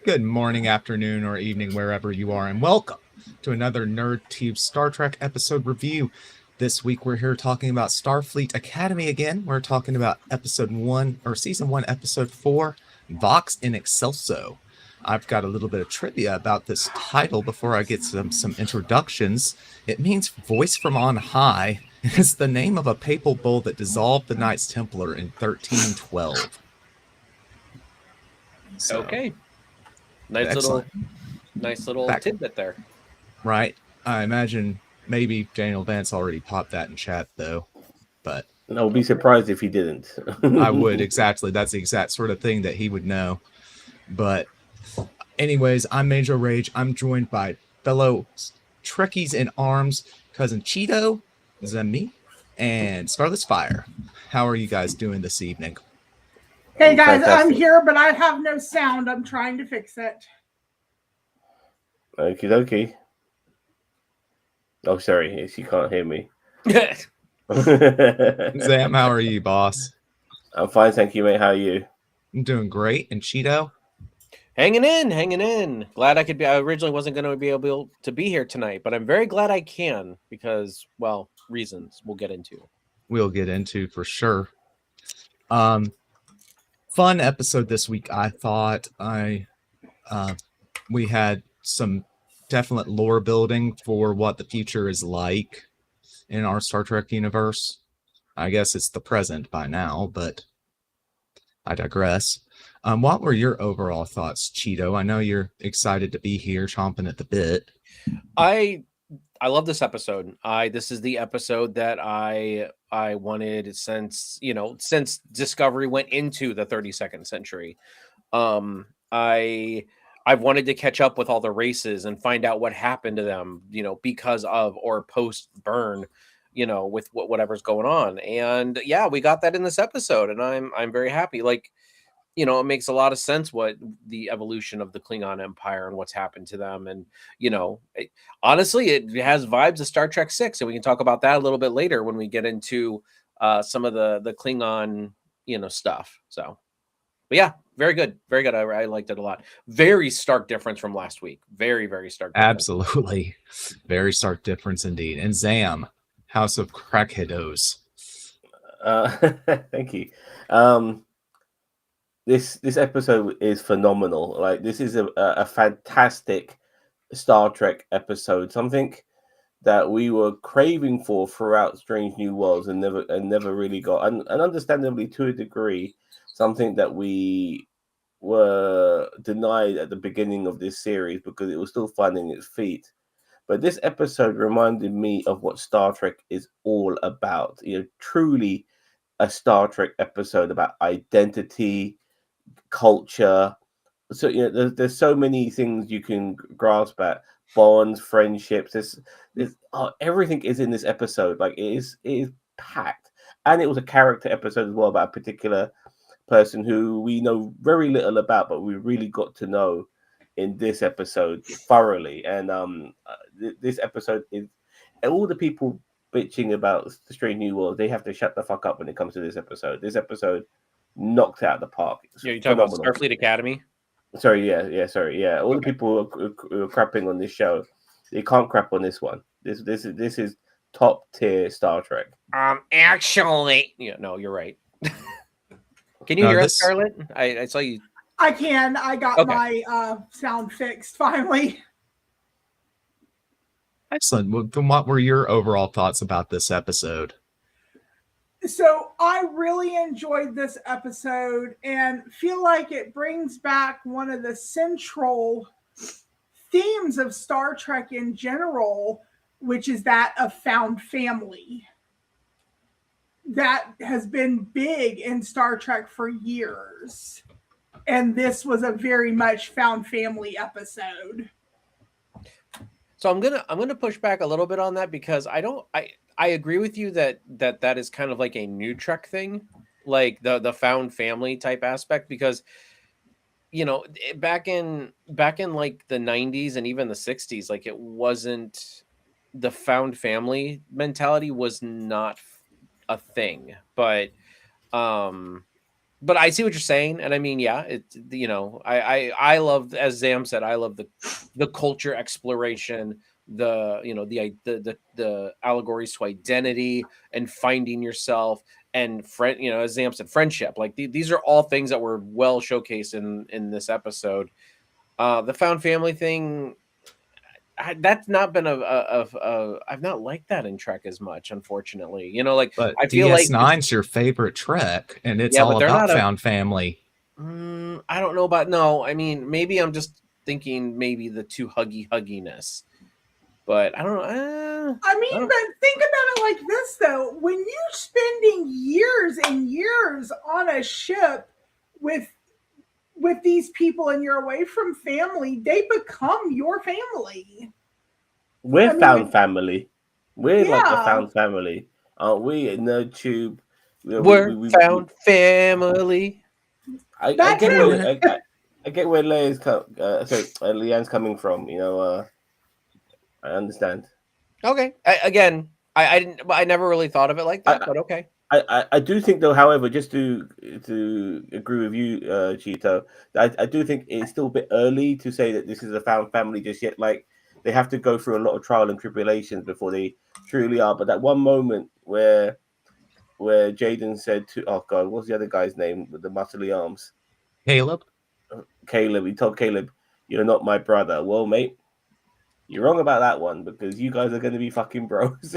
Good morning, afternoon, or evening, wherever you are, and welcome to another NerdTube Star Trek episode review. This week we're here talking about Starfleet Academy again. We're talking about episode 1, or season 1, episode 4, Vox in Excelso. I've got a little bit of trivia about this title before I get some introductions. It means voice from on high. It's the name of a papal bull that dissolved the Knights Templar in 1312. So, okay. Nice little tidbit there. Right. I imagine maybe Daniel Vance already popped that in chat, though. But I would be surprised if he didn't. I would, exactly. That's the exact sort of thing that he would know. But anyways, I'm Major Rage. I'm joined by fellow Trekkies in Arms, Cousin Cheeto, Zemi, and Starless Fire. How are you guys doing this evening? Hey guys, Fantastic. I'm here, but I have no sound. I'm trying to fix it. Okie dokie. Oh, sorry, she can't hear me. Zam, how are you, boss? I'm fine, thank you, mate. How are you? I'm doing great. And Cheeto? Hanging in. Glad I could be. I originally wasn't going to be able to be here tonight, but I'm very glad I can because, well, reasons we'll get into. We'll get into for sure. Fun episode this week. I thought we had some definite lore building for what the future is like in our Star Trek universe. I guess it's the present by now, but I digress. What were your overall thoughts, Cheeto? I know you're excited to be here, chomping at the bit. I love this episode. This is the episode that I wanted since Discovery went into the 32nd century. I've wanted to catch up with all the races and find out what happened to them, because of or post burn, with whatever's going on. And yeah, we got that in this episode, and I'm very happy. It makes a lot of sense what the evolution of the Klingon Empire and what's happened to them. And, honestly, it has vibes of Star Trek 6. And we can talk about that a little bit later when we get into some of the Klingon, stuff. So, but yeah, very good. Very good. I liked it a lot. Very stark difference from last week. Very, very stark difference. Absolutely. Very stark difference indeed. And Zam, House of Crackheados. Thank you. This episode is phenomenal. Like, this is a fantastic Star Trek episode. Something that we were craving for throughout Strange New Worlds and never really got. And understandably, to a degree, something that we were denied at the beginning of this series because it was still finding its feet. But this episode reminded me of what Star Trek is all about. Truly a Star Trek episode about identity, culture. So there's so many things you can grasp at: bonds, friendships. There's everything is in this episode. Like, it is packed, and it was a character episode as well about a particular person who we know very little about, but we really got to know in this episode thoroughly. And this episode is, all the people bitching about the Strange New World, they have to shut the fuck up when it comes to this episode. This episode knocked out the park. You're talking about Starfleet Academy? Sorry. All the people who are crapping on this show, they can't crap on this one. This is top tier Star Trek. Actually, no, you're right. Can you hear us, Scarlett? I saw you. I can. I got my sound fixed finally. Excellent. Well, then what were your overall thoughts about this episode? So I really enjoyed this episode and feel like it brings back one of the central themes of Star Trek in general, which is that of found family. That has been big in Star Trek for years. And this was a very much found family episode. So I'm gonna push back a little bit on that because I agree with you that is kind of like a new Trek thing, like the found family type aspect, because back in like the 90s and even the 60s, like, it wasn't, the found family mentality was not a thing. But but I see what you're saying, and I mean, yeah, I love, as Zam said, I love the culture exploration, the allegories to identity and finding yourself, and as Zam said, friendship. Like these are all things that were well showcased in this episode. The found family thing, that's not been I've not liked that in Trek as much, unfortunately. But I feel like DS9's your favorite Trek, and it's yeah, all but they're about not found family. I don't know about no. I mean, maybe I'm just thinking maybe the too hugginess, but I don't know. I mean, but think about it like this though: when you're spending years and years on a ship with these people, and you're away from family, they become your family. We're found family. We're like a Yeah. found family, aren't we? At NerdTube, We're found family. I get where Leanne's coming from. I understand. Okay. I never really thought of it like that, but okay. I do think though, however, just to agree with you, Cheeto, I do think it's still a bit early to say that this is a found family just yet. Like they have to go through a lot of trial and tribulations before they truly are. But that one moment where Jaden said to, oh God, what's the other guy's name with the muscly arms? Caleb. He told Caleb, "You're not my brother." Well, mate, you're wrong about that one because you guys are going to be fucking bros,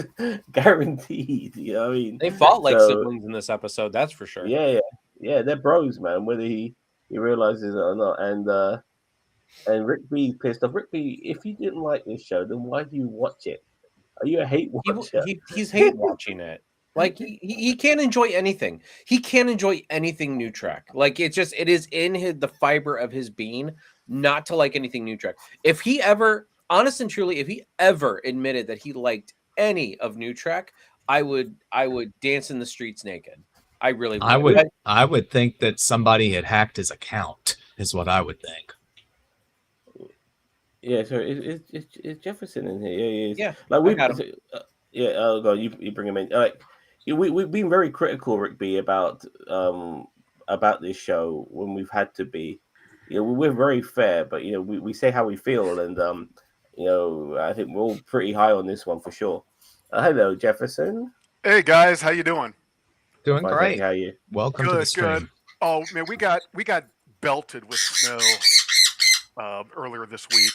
guaranteed. You know what I mean? They fought like siblings in this episode, that's for sure. Yeah, they're bros, man. Whether he realizes it or not, and Rick B's pissed off. Rick B, if you didn't like this show, then why do you watch it? Are you a hate watcher? He's hate watching it. Like he can't enjoy anything. He can't enjoy anything new Trek. Like it is in the fiber of his being not to like anything new Trek. If he ever, honest and truly, if he ever admitted that he liked any of new Trek, I would dance in the streets naked. I really would. I would think that somebody had hacked his account, is what I would think. Yeah, so it's Jefferson in here. Yeah, he is. Yeah, like we got him. Oh God, you bring him in. Like we've been very critical, Rick B, about this show when we've had to be. We're very fair, but we say how we feel, and I think we're all pretty high on this one for sure. Hello, Jefferson. Hey guys, how you doing? Doing Fine, great. How are you? Welcome to the stream. Good. Oh man, we got belted with snow earlier this week.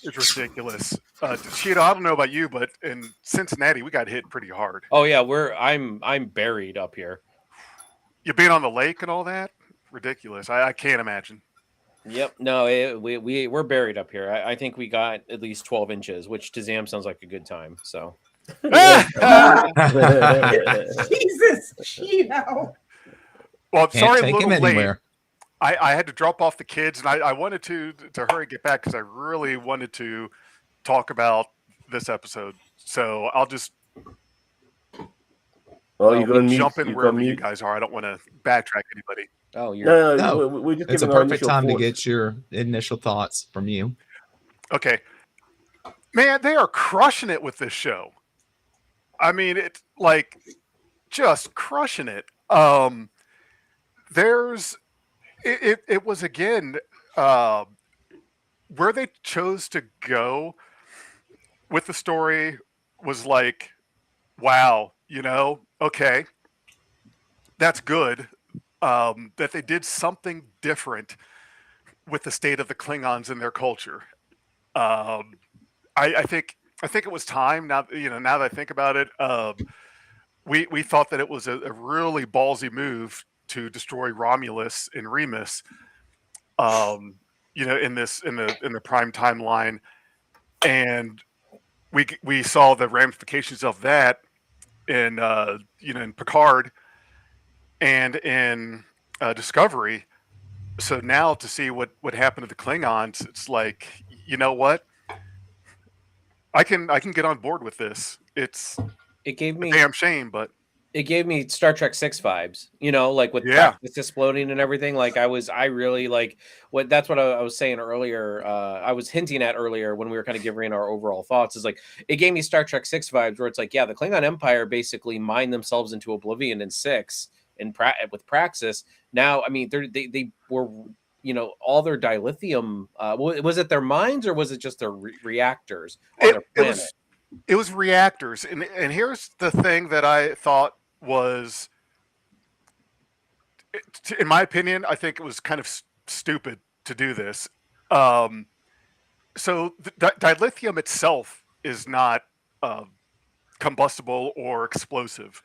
It's ridiculous. Cheeto, I don't know about you, but in Cincinnati, we got hit pretty hard. Oh yeah, I'm buried up here. You being on the lake and all that? Ridiculous. I can't imagine. Yep. No, we're buried up here. I think we got at least 12 inches, which to Zam sounds like a good time. So. Jesus, Cheeto. Well, Can't sorry, take a him little late. anywhere. I had to drop off the kids, and I wanted to hurry and get back because I really wanted to talk about this episode. So I'll just you're going to jump in wherever you guys are. I don't want to backtrack anybody. Oh, No, we're just it's a giving our perfect initial time to thoughts. get your initial thoughts from you. Okay. Man, they are crushing it with this show. I mean, it's like just crushing it. It was again where they chose to go with the story was like, wow, okay, that's good. That they did something different with the state of the Klingons and their culture. I think it was time. Now that I think about it, we thought that it was a really ballsy move to destroy Romulus and Remus, in the prime timeline, and we saw the ramifications of that in in Picard and in Discovery. So now to see what happened to the Klingons, it's like, you know what? I can get on board with this. It gave me a damn shame, but it gave me Star Trek 6 vibes, like with practice exploding and everything. Like I really like that's what I was saying earlier. I was hinting at earlier when we were kind of giving our overall thoughts, is like, it gave me Star Trek 6 vibes where it's like, yeah, the Klingon Empire basically mined themselves into oblivion in 6 with Praxis. now, I mean, they were, you know, all their dilithium. Was it their mines or was it just their reactors on their planet? It was reactors, and here's the thing that I thought was, in my opinion, I think it was kind of stupid to do this. So the dilithium itself is not combustible or explosive.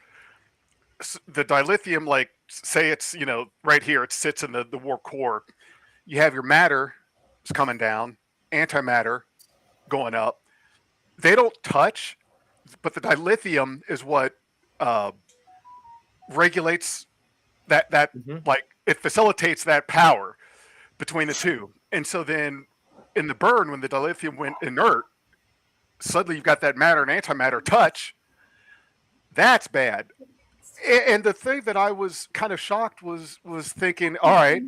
The dilithium, like, say it's, you know, right here, it sits in the warp core. You have your matter is coming down, antimatter going up. They don't touch, but the dilithium is what regulates that like, it facilitates that power between the two. And so then in the burn, when the dilithium went inert, suddenly you've got that matter and antimatter touch. That's bad. And the thing that I was kind of shocked was thinking, all right,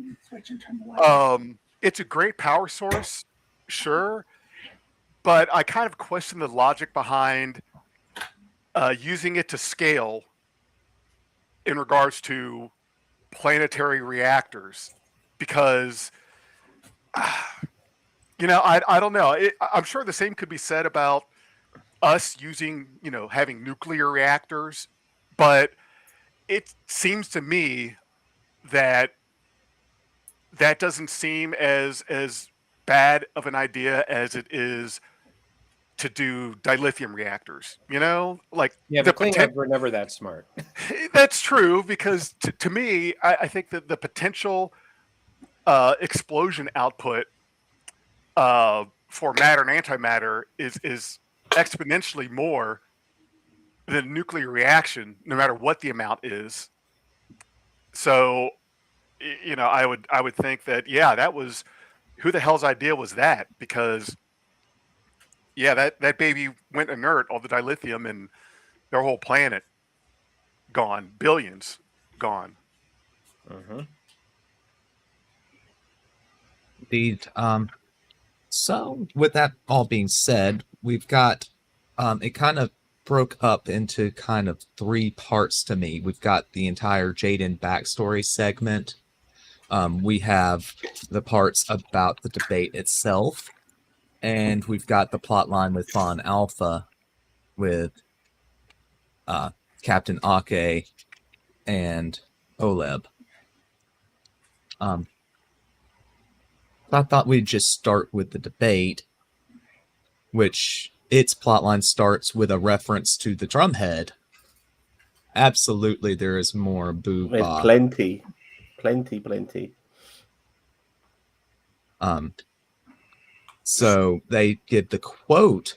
it's a great power source, sure, but I kind of question the logic behind using it to scale in regards to planetary reactors, because you know, I don't know. I'm sure the same could be said about us using, you know, having nuclear reactors, but it seems to me that doesn't seem as bad of an idea as it is to do dilithium reactors. You know, like, Yeah, the Klingons were never that smart. That's true, because to me, I think that the potential explosion output for matter and antimatter is exponentially more than nuclear reaction, no matter what the amount is. So, you know, I would think that, yeah, that was, who the hell's idea was that? Because, yeah, that baby went inert, all the dilithium, and their whole planet gone, billions gone. Indeed. So with that all being said, we've got it kind of broke up into kind of three parts to me. We've got the entire Jaden backstory segment. We have the parts about the debate itself, and we've got the plot line with Von Alpha, with Captain Ake and Oleb. I thought we'd just start with the debate, which its plotline starts with a reference to the drumhead. Absolutely, there is more boo. There's plenty. So they get the quote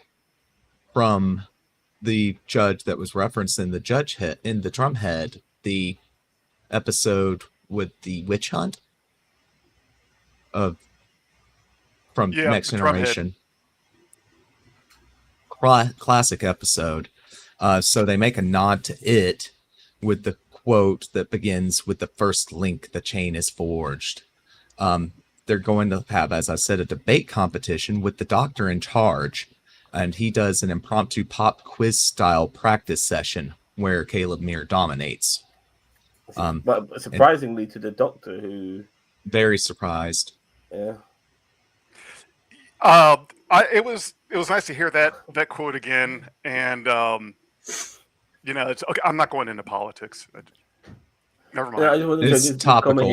from the judge that was referenced in the drumhead, the episode with the witch hunt from Next Generation. Classic episode. So they make a nod to it with the quote that begins with the first link the chain is forged. They're going to have, as I said, a debate competition with the doctor in charge, and he does an impromptu pop quiz style practice session where Caleb Meir dominates. But surprisingly to the doctor, who very surprised. Yeah. It was nice to hear that quote again, and you know, it's okay. I'm not going into politics. Never mind. No, I just want to It's say this topical.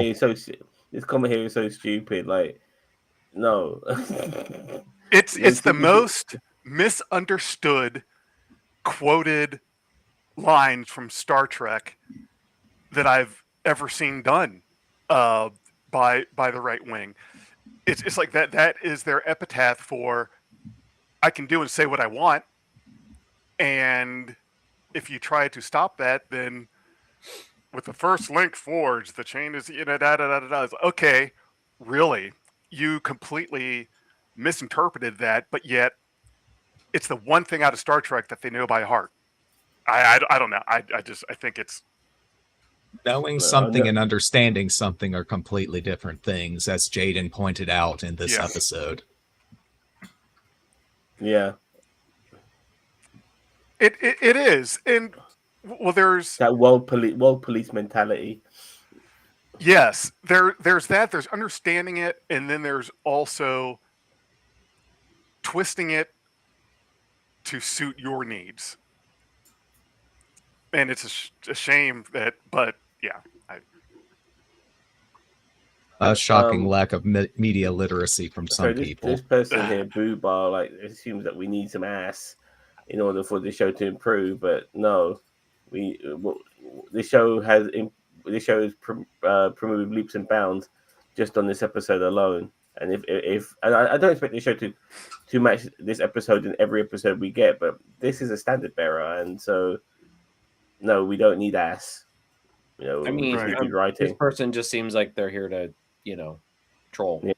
This comment here is so stupid. Like, no. It's the most misunderstood quoted lines from Star Trek that I've ever seen done by the right wing. It's like that is their epitaph for, I can do and say what I want, and if you try to stop that, then with the first link forged, the chain is, you know, da da da da da. It's, okay, really, you completely misinterpreted that, but yet it's the one thing out of Star Trek that they know by heart. I don't know. I think it's knowing something and understanding something are completely different things, as Jaden pointed out in this episode. Yeah. It is. And well, there's that world police mentality. Yes, there's that. There's understanding it, and then there's also twisting it to suit your needs. And it's a shame that, but yeah, A shocking Um, lack of media literacy from So some this people. person here, Boo Bar, like assumes that we need some ass in order for the show to improve, but no, we the show has promoted leaps and bounds just on this episode alone. And if I don't expect the show to match this episode in every episode we get, but this is a standard bearer, and so no, we don't need ass. You know, I we mean, just need Right. good writing. this person just seems like they're here to, troll. Yeah.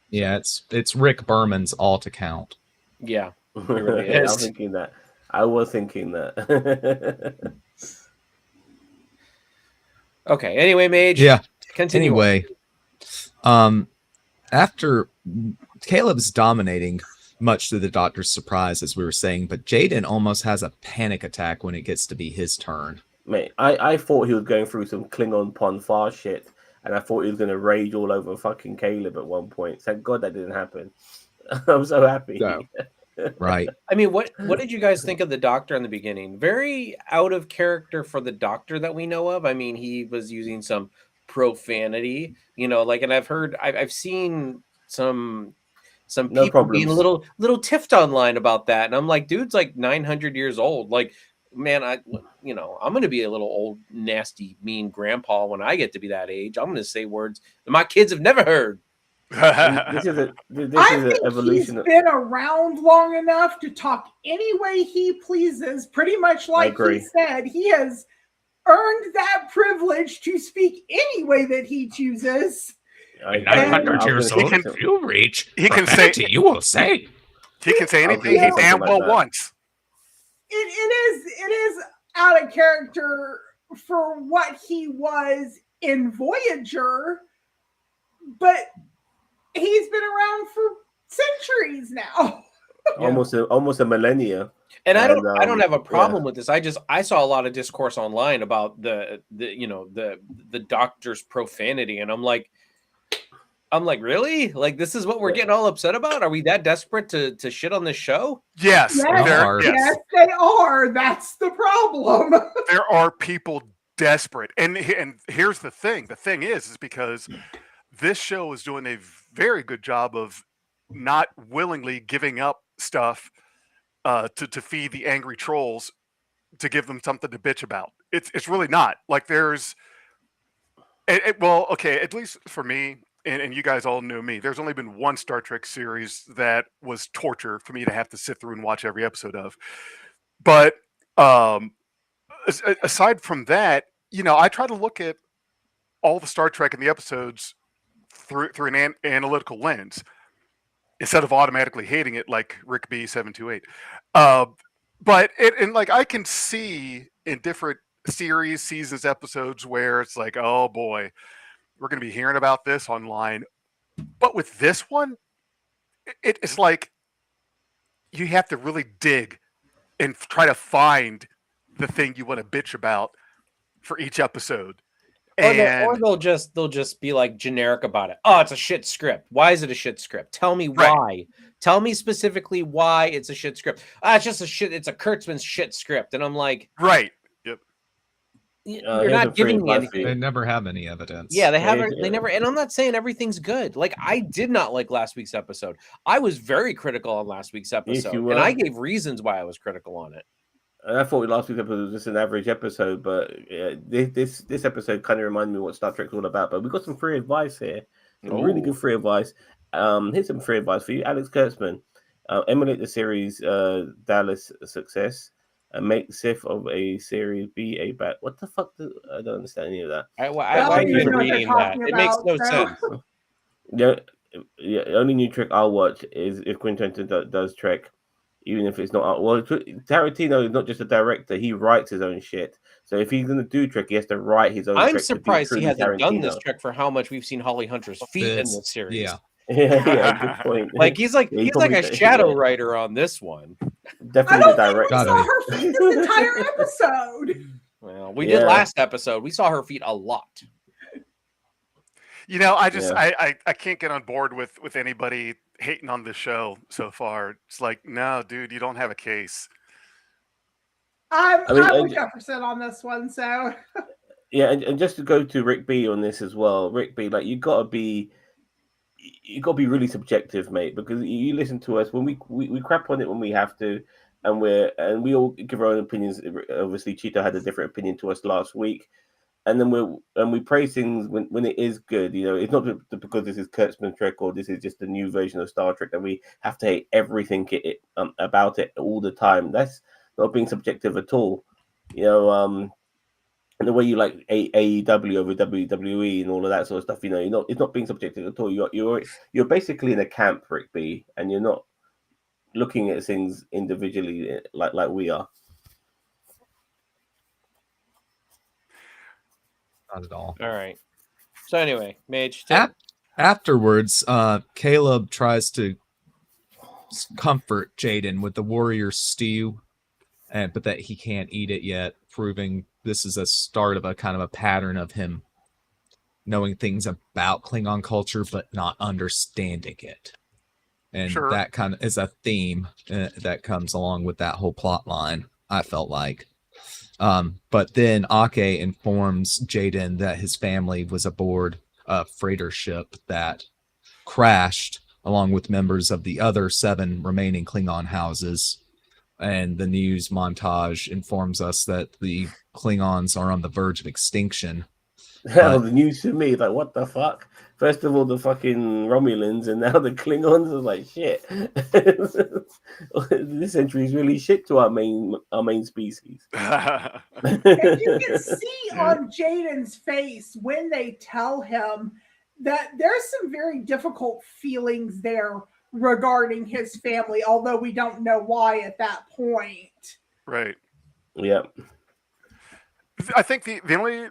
Yeah, it's Rick Berman's all to count. Yeah, it really I'm is. thinking that. I was thinking that. Okay. Anyway, Mage. Yeah. Continue. Anyway, after Caleb's dominating, much to the Doctor's surprise, as we were saying, but Jaden almost has a panic attack when it gets to be his turn. Mate, I thought he was going through some Klingon Pon Far shit, and I thought he was going to rage all over fucking Caleb at one point. Thank God that didn't happen. I'm so happy. So, right. I mean, what did you guys think of the Doctor in the beginning? Very out of character for the Doctor that we know of. I mean, he was using some profanity, and I've seen some No people being a problems. little tiffed online about that, and I'm like, dude's like 900 years old. Like, man, I'm going to be a little old, nasty, mean grandpa when I get to be that age. I'm going to say words that my kids have never heard. This is an He's evolution. been around long enough to talk any way he pleases. Pretty much like agree. he said, he has earned that privilege to speak any way that he chooses. At 900 years old, if you reach he can profanity, say- you will say. he can say anything Yeah. he damn well Like that. wants. It is out of character for what he was in Voyager, but he's been around for centuries now. Almost a millennia. And I don't And, have a problem with this. I saw a lot of discourse online about the Doctor's profanity, and I'm like, really? Like, this is what we're getting all upset about? Are we that desperate to shit on this show? Yes, are. Yes, they are. That's the problem. there are people desperate, and here's the thing. The thing is because this show is doing a very good job of not willingly giving up stuff to feed the angry trolls, to give them something to bitch about. It's really not like there's well, okay, at least for me, and you guys all know me, there's only been one Star Trek series that was torture for me to have to sit through and watch every episode of. But aside from that, I try to look at all the Star Trek in the episodes through an analytical lens instead of automatically hating it like Rick B728. But I can see in different series, seasons, episodes where it's like, oh boy, we're going to be hearing about this online. But with this one, it's like you have to really dig and try to find the thing you want to bitch about for each episode. Or they'll just be like generic about it. Oh, it's a shit script. Why is it a shit script? Tell me Right. why. Tell me specifically why it's a shit script. It's just it's a Kurtzman's shit script. And I'm like, right. Yep. you're here's not a giving free me BuzzFeed. anything. They never have any evidence. Yeah, they Yeah. never, and I'm not saying everything's good. Like, I did not like last week's episode. I was very critical on last week's episode, you and were. I gave reasons why I was critical on it. And I thought last week's episode was just an average episode, but this episode kind of reminded me what Star Trek's all about. But we got some free advice here, some really good free advice. Here's some free advice for you, Alex Kurtzman. Emulate the series Dallas success and make Sith of a series be a bad. What the fuck? I don't understand any of that. Why don't are you even know what reading they're that? talking It makes no about, so- sense. Yeah, the only new Trek I'll watch is if Quentin does Trek, even if it's not. Well, Tarantino is not just a director; he writes his own shit. So if he's going to do Trek, he has to write his own. I'm Trek to be surprised he truly hasn't done this Tarantino. trick for how much we've seen Holly Hunter's feet in this series. Yeah. Yeah, good point. Like he's like Yeah, he he's like a probably- shadow writer on this one. I Definitely the don't think we director. Gotta saw be. her feet this entire episode. Well, we did Yeah. last episode. We saw her feet a lot. I just Yeah. I can't get on board with anybody hating on this show so far. It's like, no, dude, you don't have a case. I'm I mean, I'm with Jefferson on this one. So yeah, and just to go to Rick B on this as well, Rick B, like you gotta be really subjective, mate, because you listen to us when we crap on it when we have to, and we all give our own opinions. Obviously, Cheetah had a different opinion to us last week, and then we praise things when it is good. It's not because this is Kurtzman Trek or this is just a new version of Star Trek that we have to hate everything about it all the time. That's not being subjective at all. And the way you like AEW over WWE and all of that sort of stuff, it's not being subjective at all. You're basically in a camp, Rick B, and you're not looking at things individually like we are. Not at all. All right. So anyway, Mage. Afterwards, Caleb tries to comfort Jaden with the warrior stew, but that he can't eat it yet, proving this is a start of a kind of a pattern of him knowing things about Klingon culture but not understanding it. And Sure. that kind of is a theme that comes along with that whole plot line, I felt like. But then Ake informs Jaden that his family was aboard a freighter ship that crashed along with members of the other 7 remaining Klingon houses. And the news montage informs us that the Klingons are on the verge of extinction. Hell, the news to me, like, what the fuck? First of all, the fucking Romulans, and now the Klingons are like, shit. This century is really shit to our main species. and you can see on Jaden's face when they tell him that there's some very difficult feelings there regarding his family, although we don't know why at that point. Right. Yeah. I think the only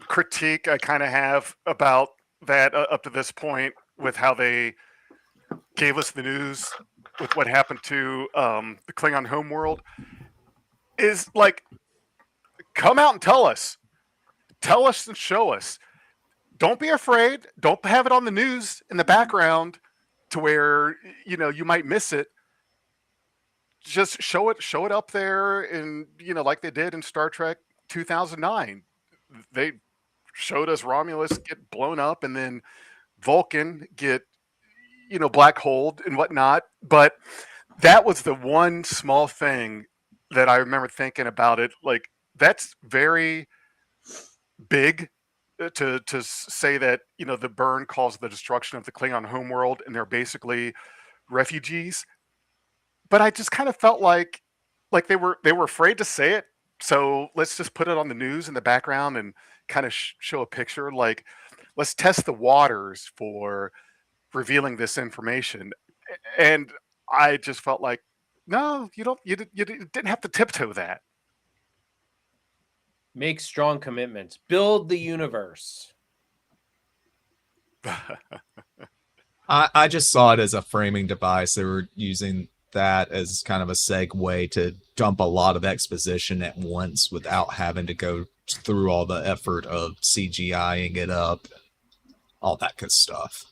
critique I kind of have about that up to this point with how they gave us the news with what happened to the Klingon homeworld is like, come out and tell us and show us. Don't be afraid. Don't have it on the news in the background to where you might miss it. Just show it up there, and like they did in Star Trek 2009. They showed us Romulus get blown up, and then Vulcan get black holed and whatnot. But that was the one small thing that I remember thinking about it. Like, that's very big to say that the burn caused the destruction of the Klingon homeworld, and they're basically refugees. But I just kind of felt like they were afraid to say it. So let's just put it on the news in the background and kind of show a picture. Like, let's test the waters for revealing this information. And I just felt like, no, you didn't have to tiptoe that. Make strong commitments. Build the universe. I just saw it as a framing device. They were using that as kind of a segue to dump a lot of exposition at once without having to go through all the effort of CGIing it up, all that good stuff.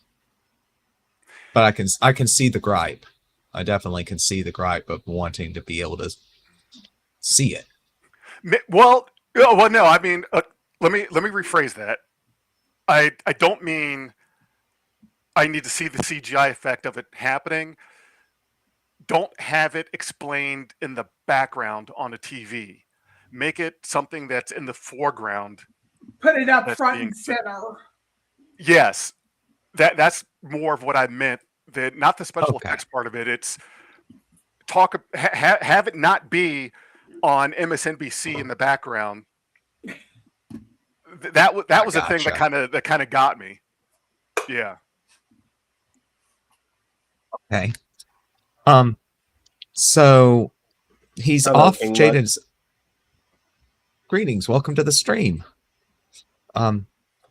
But I can see the gripe. I definitely can see the gripe of wanting to be able to see it. Well, no. I mean, let me rephrase that. I don't mean I need to see the CGI effect of it happening. Don't have it explained in the background on a TV. Make it something that's in the foreground. Put it up front and center. Yes, that's more of what I meant. That not the special effects part of it. It's have it not be on MSNBC in the background. That was the thing that kind of got me. Yeah. Okay. So he's off Jaden's. Greetings, welcome to the stream.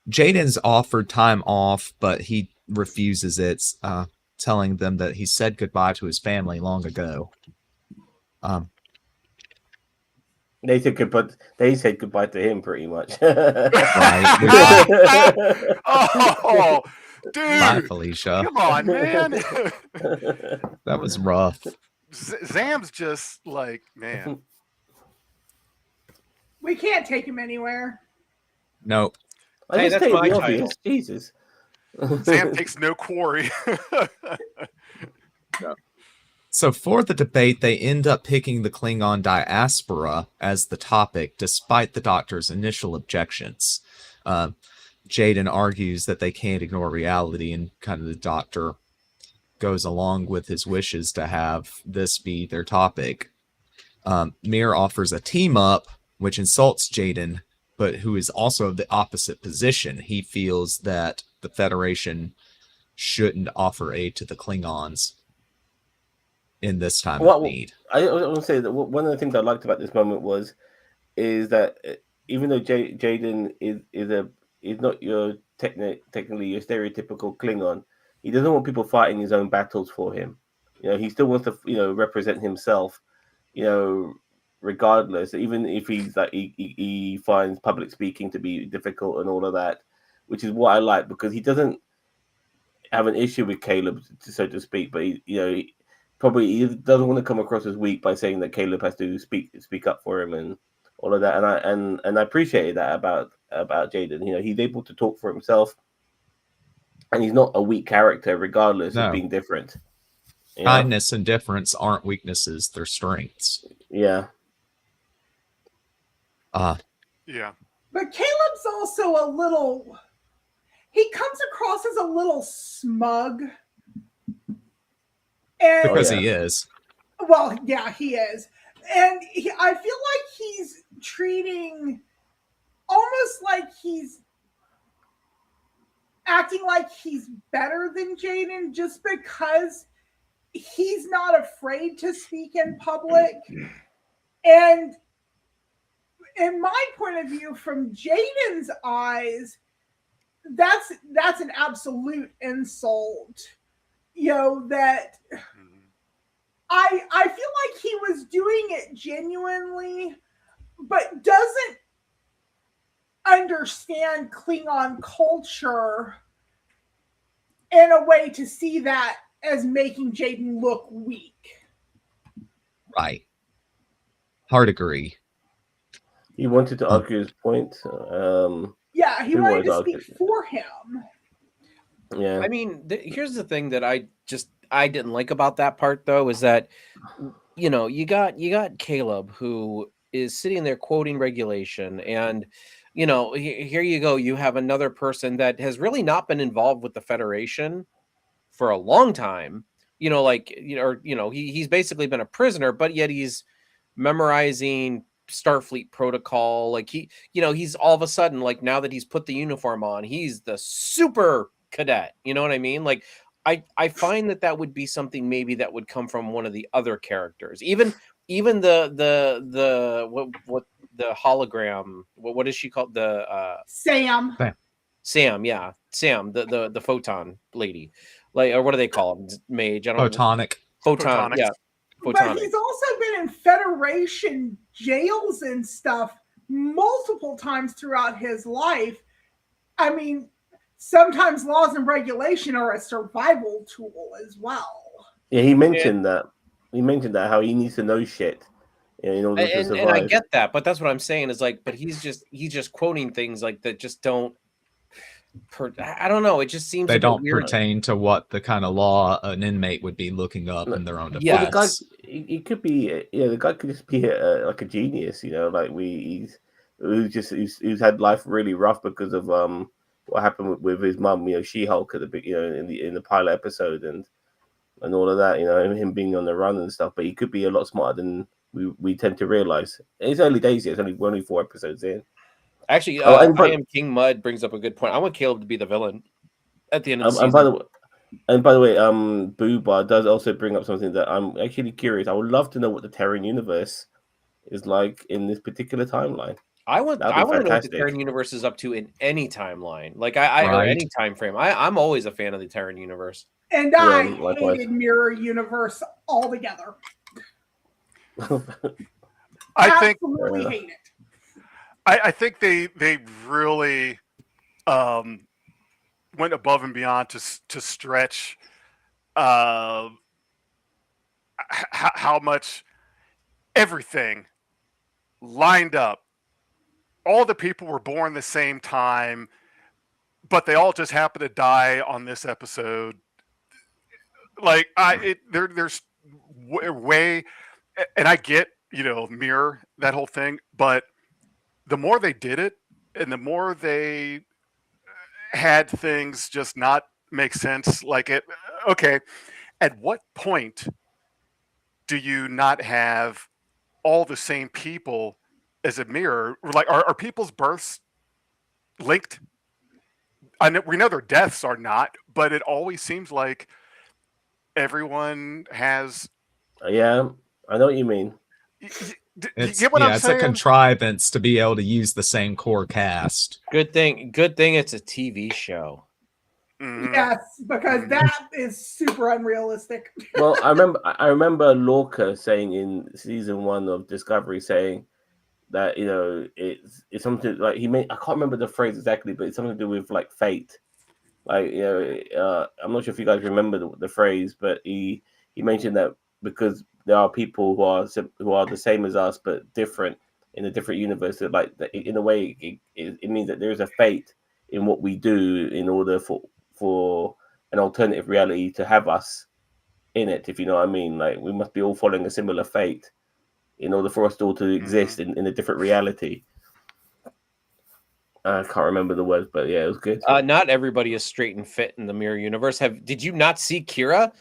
Jaden's offered time off, but he refuses it, telling them that he said goodbye to his family long ago. They said goodbye. They said goodbye to him, pretty much. Right. Oh, Bye, dude, Felicia. come on, man. That was rough. Zam's just like, man. We can't take him anywhere. Nope. I Hey, just that's stated my the title. obvious. Jesus. Zam takes no quarry. So for the debate, they end up picking the Klingon diaspora as the topic, despite the Doctor's initial objections. Jaden argues that they can't ignore reality, and kind of the Doctor goes along with his wishes to have this be their topic. Mir offers a team up, which insults Jaden, but who is also of the opposite position. He feels that the Federation shouldn't offer aid to the Klingons in this time of need. I want to say that one of the things I liked about this moment is that even though Jaden is not your technically your stereotypical Klingon, he doesn't want people fighting his own battles for him. He still wants to represent himself. Regardless, even if he's like he finds public speaking to be difficult and all of that, which is what I like, because he doesn't have an issue with Caleb, so to speak, but he probably doesn't want to come across as weak by saying that Caleb has to speak up for him and all of that. And I appreciated that about Jaden. He's able to talk for himself, and he's not a weak character, regardless of being different. Kindness and difference aren't weaknesses; they're strengths. Yeah. Yeah. But Caleb's also he comes across as a little smug. And Because he is. Well, yeah, he is. And I feel like he's treating almost like he's acting like he's better than Jaden just because he's not afraid to speak in public. And in my point of view, from Jaden's eyes, that's an absolute insult. That I feel like he was doing it genuinely, but doesn't understand Klingon culture in a way to see that as making Jaden look weak. Right. Hard agree. He wanted to argue his point. Yeah, he wanted to speak for him. Yeah. I mean, here's the thing that I didn't like about that part, though, is that you got Caleb, who is sitting there quoting regulation, and here you go, you have another person that has really not been involved with the Federation for a long time. He's basically been a prisoner, but yet he's memorizing Starfleet protocol. Like he's all of a sudden, like, now that he's put the uniform on, he's the super cadet. You know what I mean? Like, I find that would be something maybe that would come from one of the other characters. Even the hologram, what is she called? Sam. Sam, yeah. Sam, the photon lady. Like, or what do they call them? Mage. I don't know. Photon, yeah. But he's also been in Federation jails and stuff multiple times throughout his life. I mean, sometimes laws and regulation are a survival tool as well. Yeah, he mentioned that. He mentioned that, how he needs to know shit in order to survive. And I get that, but that's what I'm saying is, like, but he's just quoting things like that just don't. I don't know. It just seems they don't weird. pertain to what the kind of law an inmate would be looking up in their own defense. Yeah, well, the guy, he could be, the guy could just be like a genius, like who's had life really rough because of what happened with his mum, She-Hulk at the big, in the pilot episode and all of that, him being on the run and stuff. But he could be a lot smarter than we tend to realize. It's early days yet. It's only 4 episodes in. Actually, I Am King Mud brings up a good point. I want Caleb to be the villain at the end of the season. And by the way, Boobar does also bring up something that I'm actually curious. I would love to know what the Terran universe is like in this particular timeline. I want to know what the Terran universe is up to in any timeline, or any time frame. I'm always a fan of the Terran universe. And I hated Mirror Universe altogether. I think Absolutely hate it. I think they really went above and beyond to stretch how much everything lined up. All the people were born the same time, but they all just happened to die on this episode. Like there's way, and I get, mirror that whole thing, but the more they did it, and the more they had things just not make sense. Like okay, at what point do you not have all the same people as a mirror? Like, are people's births linked? We know their deaths are not, but it always seems like everyone has. Yeah, I know what you mean. You It's get what I'm it's saying? a contrivance to be able to use the same core cast. Good thing it's a TV show. Mhm. Yes, because that is super unrealistic. Well, I remember Lorca saying in season 1 of Discovery, saying that it's something like I can't remember the phrase exactly, but it's something to do with like fate. Like I'm not sure if you guys remember the phrase, but he mentioned that because there are people who are the same as us but different in a different universe. That like in a way it means that there is a fate in what we do in order for an alternative reality to have us in it. If you know what I mean, like we must be all following a similar fate in order for us all to exist in a different reality. I can't remember the words, but yeah, it was good. Not everybody is straight and fit in the mirror universe. Did you not see Kira?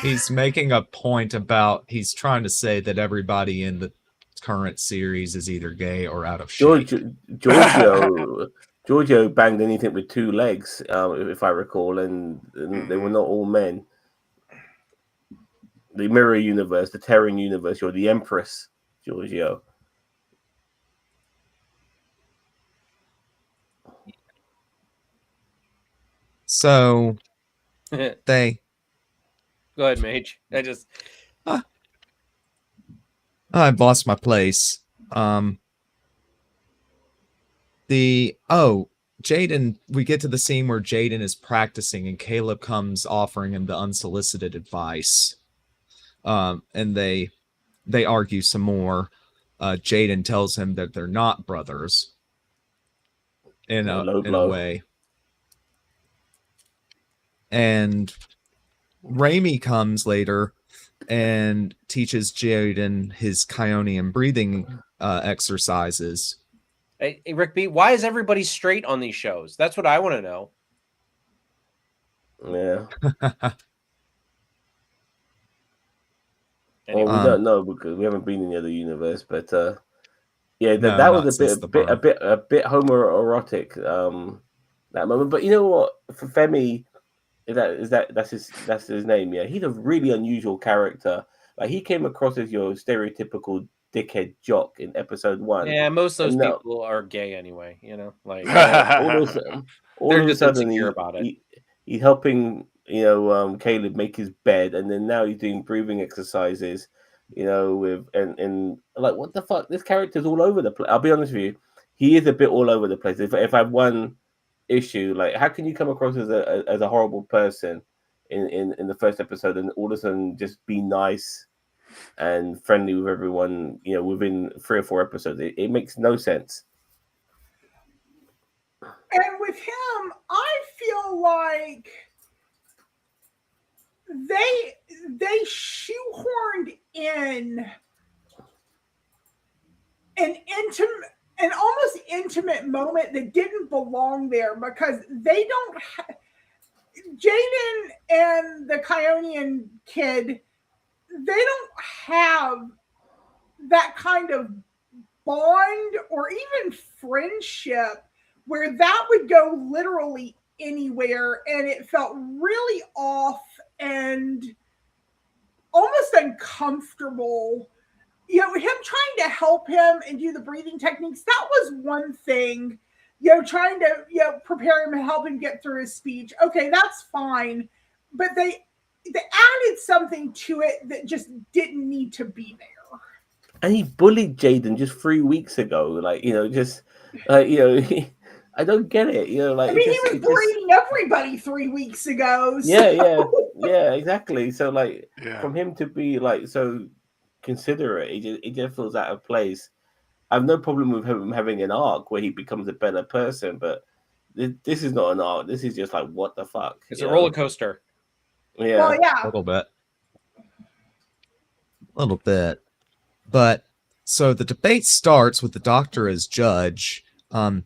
He's making a point about he's trying to say that everybody in the current series is either gay or out of shape. Giorgio banged anything with 2 legs, if I recall, and they were not all men. The mirror universe, the Terran universe, you're the Empress, Giorgio. So Go they ahead, Mage. I've lost my place. Jaden, we get to the scene where Jaden is practicing and Caleb comes offering him the unsolicited advice. And they argue some more. Jaden tells him that they're not brothers in a way. And Raimi comes later and teaches Jaden his Kionian breathing exercises. Hey, Rick B, why is everybody straight on these shows? That's what I want to know. Yeah. Anyway. Well, we don't know because we haven't been in the other universe, but yeah, No, that not was since a bit homoerotic that moment. But you know what? For Femi, that's his name. Yeah, he's a really unusual character. Like he came across as your stereotypical dickhead jock in episode 1. Yeah, most of those people are gay anyway. Like all of a sudden insecure about it. He's helping Caleb make his bed, and then now he's doing breathing exercises. With and like what the fuck? This character's all over the place. I'll be honest with you, he is a bit all over the place. If I have one issue, like how can you come across as a horrible person in the first episode and all of a sudden just be nice and friendly with everyone, within 3 or 4 episodes? It makes no sense. And with him, I feel like they shoehorned in an almost intimate moment that didn't belong there because they don't Jaden and the Kionian kid, they don't have that kind of bond or even friendship where that would go literally anywhere, and it felt really off and almost uncomfortable. Him trying to help him and do the breathing techniques, that was one thing. Trying to prepare him and help him get through his speech. Okay, that's fine. But they added something to it that just didn't need to be there. And he bullied Jaden just 3 weeks ago. Like, just I don't get it. Like I mean, it he was just bullying everybody 3 weeks ago. yeah, So. yeah, exactly. So like Yeah. from him to be like so considerate, it just feels out of place. I have no problem with him having an arc where he becomes a better person, but this is not an arc. This is just like, what the fuck? It's a roller coaster. Yeah. Well, A yeah. little bit. A little bit. But so the debate starts with the doctor as judge. One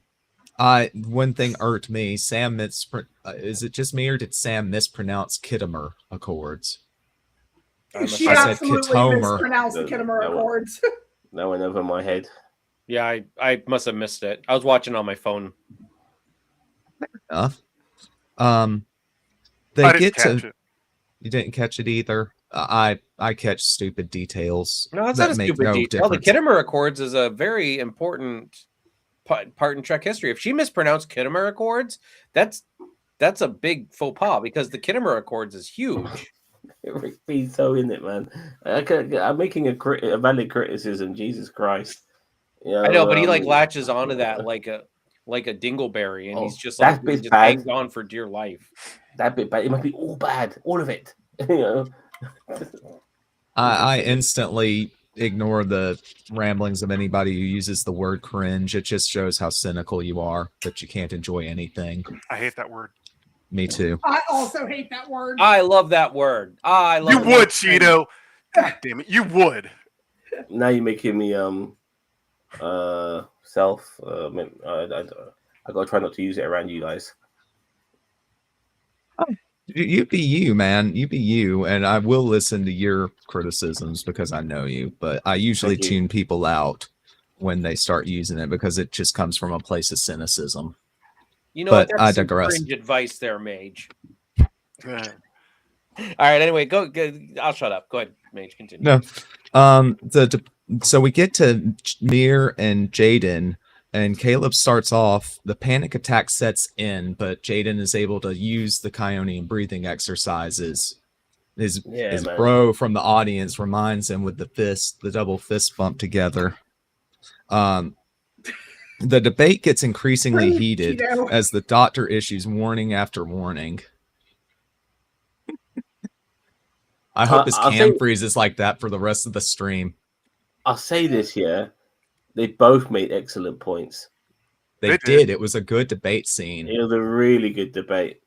thing irked me. Sam is it just me or did Sam mispronounce Kittimer Accords? She I said absolutely Kitomer. mispronounced the Kittimer No, Accords. That went over my head. Yeah, I must have missed it. I was watching on my phone. Enough. I They didn't get catch to. it. You didn't catch it either. I catch stupid details. No, it's that not a make stupid no detail. The difference. Kittimer Accords is a very important part in Trek history. If she mispronounced Kittimer Accords, that's a big faux pas because the Kittimer Accords is huge. He's so in it, man. I'm making a valid criticism. Jesus Christ. I know, but he like latches onto that like a dingleberry, and he's just like that bit's just bad. hangs on for dear life. That bit bad. It must be all bad, all of it. I instantly ignore the ramblings of anybody who uses the word cringe. It just shows how cynical you are, that you can't enjoy anything. I hate that word. Me too. I also hate that word. I love that word. I love You the would, word Cheeto. God damn it, you would. Now you're making me self. I gotta try not to use it around you guys. You be you, man. You be you, and I will listen to your criticisms because I know you. But I usually Thank you. tune people out when they start using it because it just comes from a place of cynicism. You know, But that's I some digress. cringe advice there, Mage. Yeah. All right. Anyway, go. I'll shut up. Go ahead, Mage. Continue. No. So we get to Mir and Jaden, and Caleb starts off. The panic attack sets in, but Jaden is able to use the Kionian breathing exercises. His man. bro from the audience reminds him with the double fist bump together. The debate gets increasingly Breathe, heated Cheeto. as the doctor issues warning after warning. I hope his I'll cam say- freezes like that for the rest of the stream. I'll say this here. They both made excellent points. They They did. did. It was a good debate scene. It was a really good debate.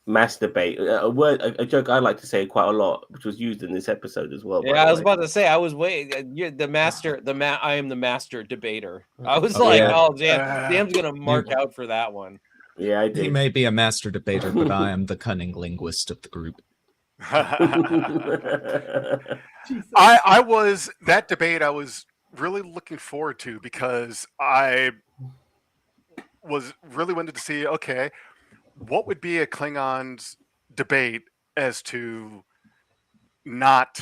Mass debate. A joke I like to say quite a lot, which was used in this episode as well. by Yeah, the I was way. about to say. I was waiting. You're the master. I am the master debater. I was Oh, like, yeah. oh, Dan's gonna mark out for that one. Yeah, I He did. may be a master debater, but I am the cunning linguist of the group. Jesus. I was that debate I was really looking forward to because I was really wanted to see, okay, what would be a Klingon's debate as to not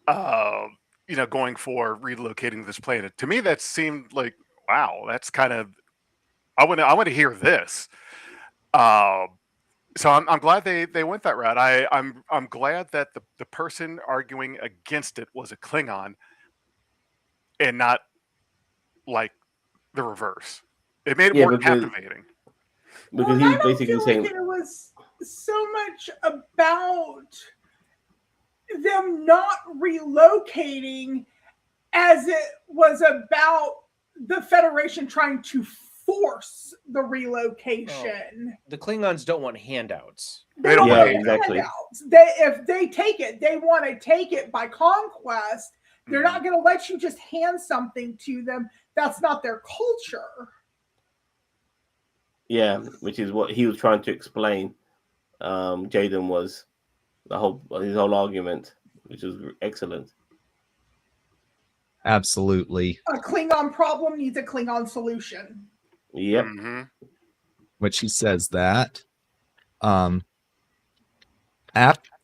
going for relocating this planet. To me that seemed like, wow, that's kind of I want to hear this. So I'm glad they went that route. I'm glad that the person arguing against it was a Klingon and not like the reverse. It made it Yeah, more because- captivating. Because Well, he's I don't basically feel saying, like it was so much about them not relocating as it was about the Federation trying to force the relocation. The Klingons don't want handouts. They don't Yeah, want exactly. handouts. If they take it, they want to take it by conquest. They're not going to let you just hand something to them. That's not their culture. yeah, which is what he was trying to explain. Jaden was his whole argument, which was excellent. Absolutely. A Klingon problem needs a Klingon solution. Yep. Mm-hmm. Which he says that.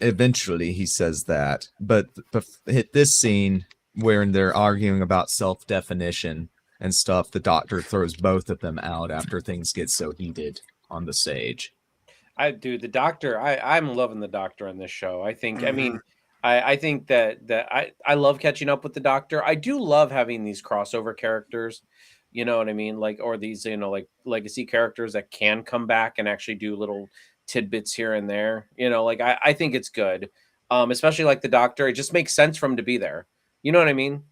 Eventually he says that, but hit this scene where they're arguing about self-definition and stuff, the doctor throws both of them out after things get so heated on the stage. The doctor. I'm loving the doctor on this show. I think. I mean, I think that I love catching up with the Doctor. I do love having these crossover characters. You know what I mean? Like, or these, like legacy characters that can come back and actually do little tidbits here and there. Like I think it's good. Especially like the Doctor. It just makes sense for him to be there. You know what I mean?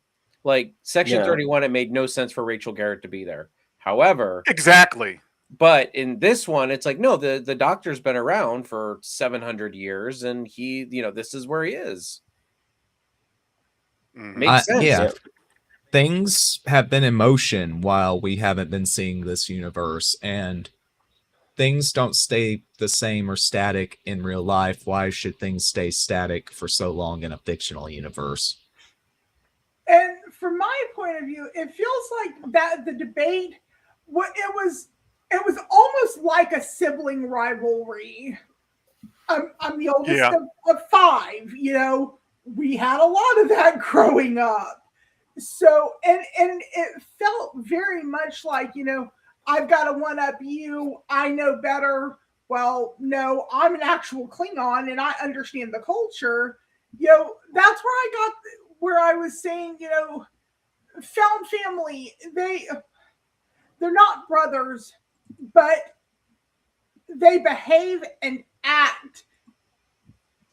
Like Section 31, it made no sense for Rachel Garrett to be there. However, Exactly. but in this one, it's like, no, the Doctor's been around for 700 years and he, this is where he is. Makes sense. Yeah. Things have been in motion while we haven't been seeing this universe, and things don't stay the same or static in real life. Why should things stay static for so long in a fictional universe? And from my point of view, it feels like that the debate, it was almost like a sibling rivalry. I'm the oldest of 5. We had a lot of that growing up. So, and it felt very much like, I've got to one up you. I know better. Well, no, I'm an actual Klingon and I understand the culture. That's where I was saying, found family, they're not brothers, but they behave and act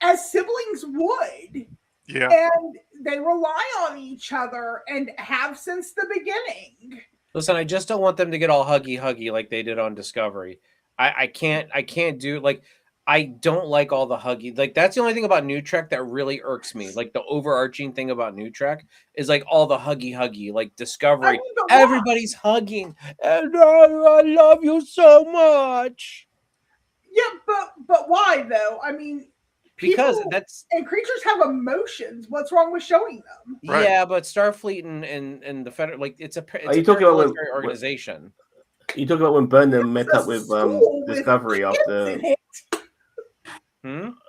as siblings would. Yeah. And they rely on each other and have since the beginning. Listen, I just don't want them to get all huggy like they did on Discovery. I can't do, like, I don't like all the huggy. Like, that's the only thing about New Trek that really irks me. Like, the overarching thing about New Trek is like all the huggy, like Discovery. Everybody's hugging. And I love you so much. Yeah, but why though? I mean, because creatures have emotions. What's wrong with showing them? Right. Yeah, but Starfleet and the Federal, like, it's a military organization. You talking about when Burnham met up with Discovery after?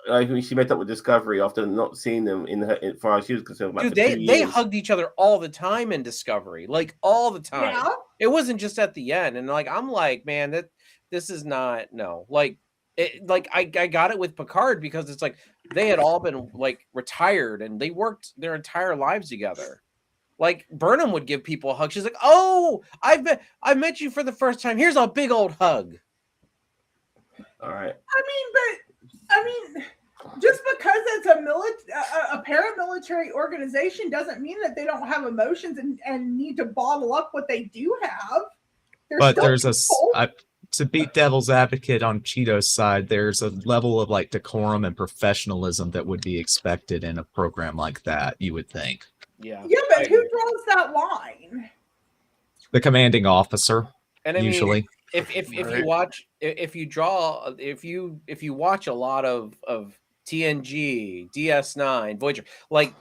Like when she met up with Discovery after not seeing them as far as she was concerned. Dude, they hugged each other all the time in Discovery, like all the time. Yeah. It wasn't just at the end, and like I'm like, man, this is not like. I got it with Picard because it's like they had all been like retired and they worked their entire lives together. Like Burnham would give people a hug. She's like, "Oh, I met you for the first time. Here's a big old hug." All right. I mean, just because it's a paramilitary organization doesn't mean that they don't have emotions and need to bottle up what they do have. But there's to beat devil's advocate on Cheeto's side, there's a level of like decorum and professionalism that would be expected in a program like that, you would think. Yeah. Yeah, but who draws that line? The commanding officer. And I usually. Mean, if you watch, if you watch a lot of TNG, DS9, Voyager, like,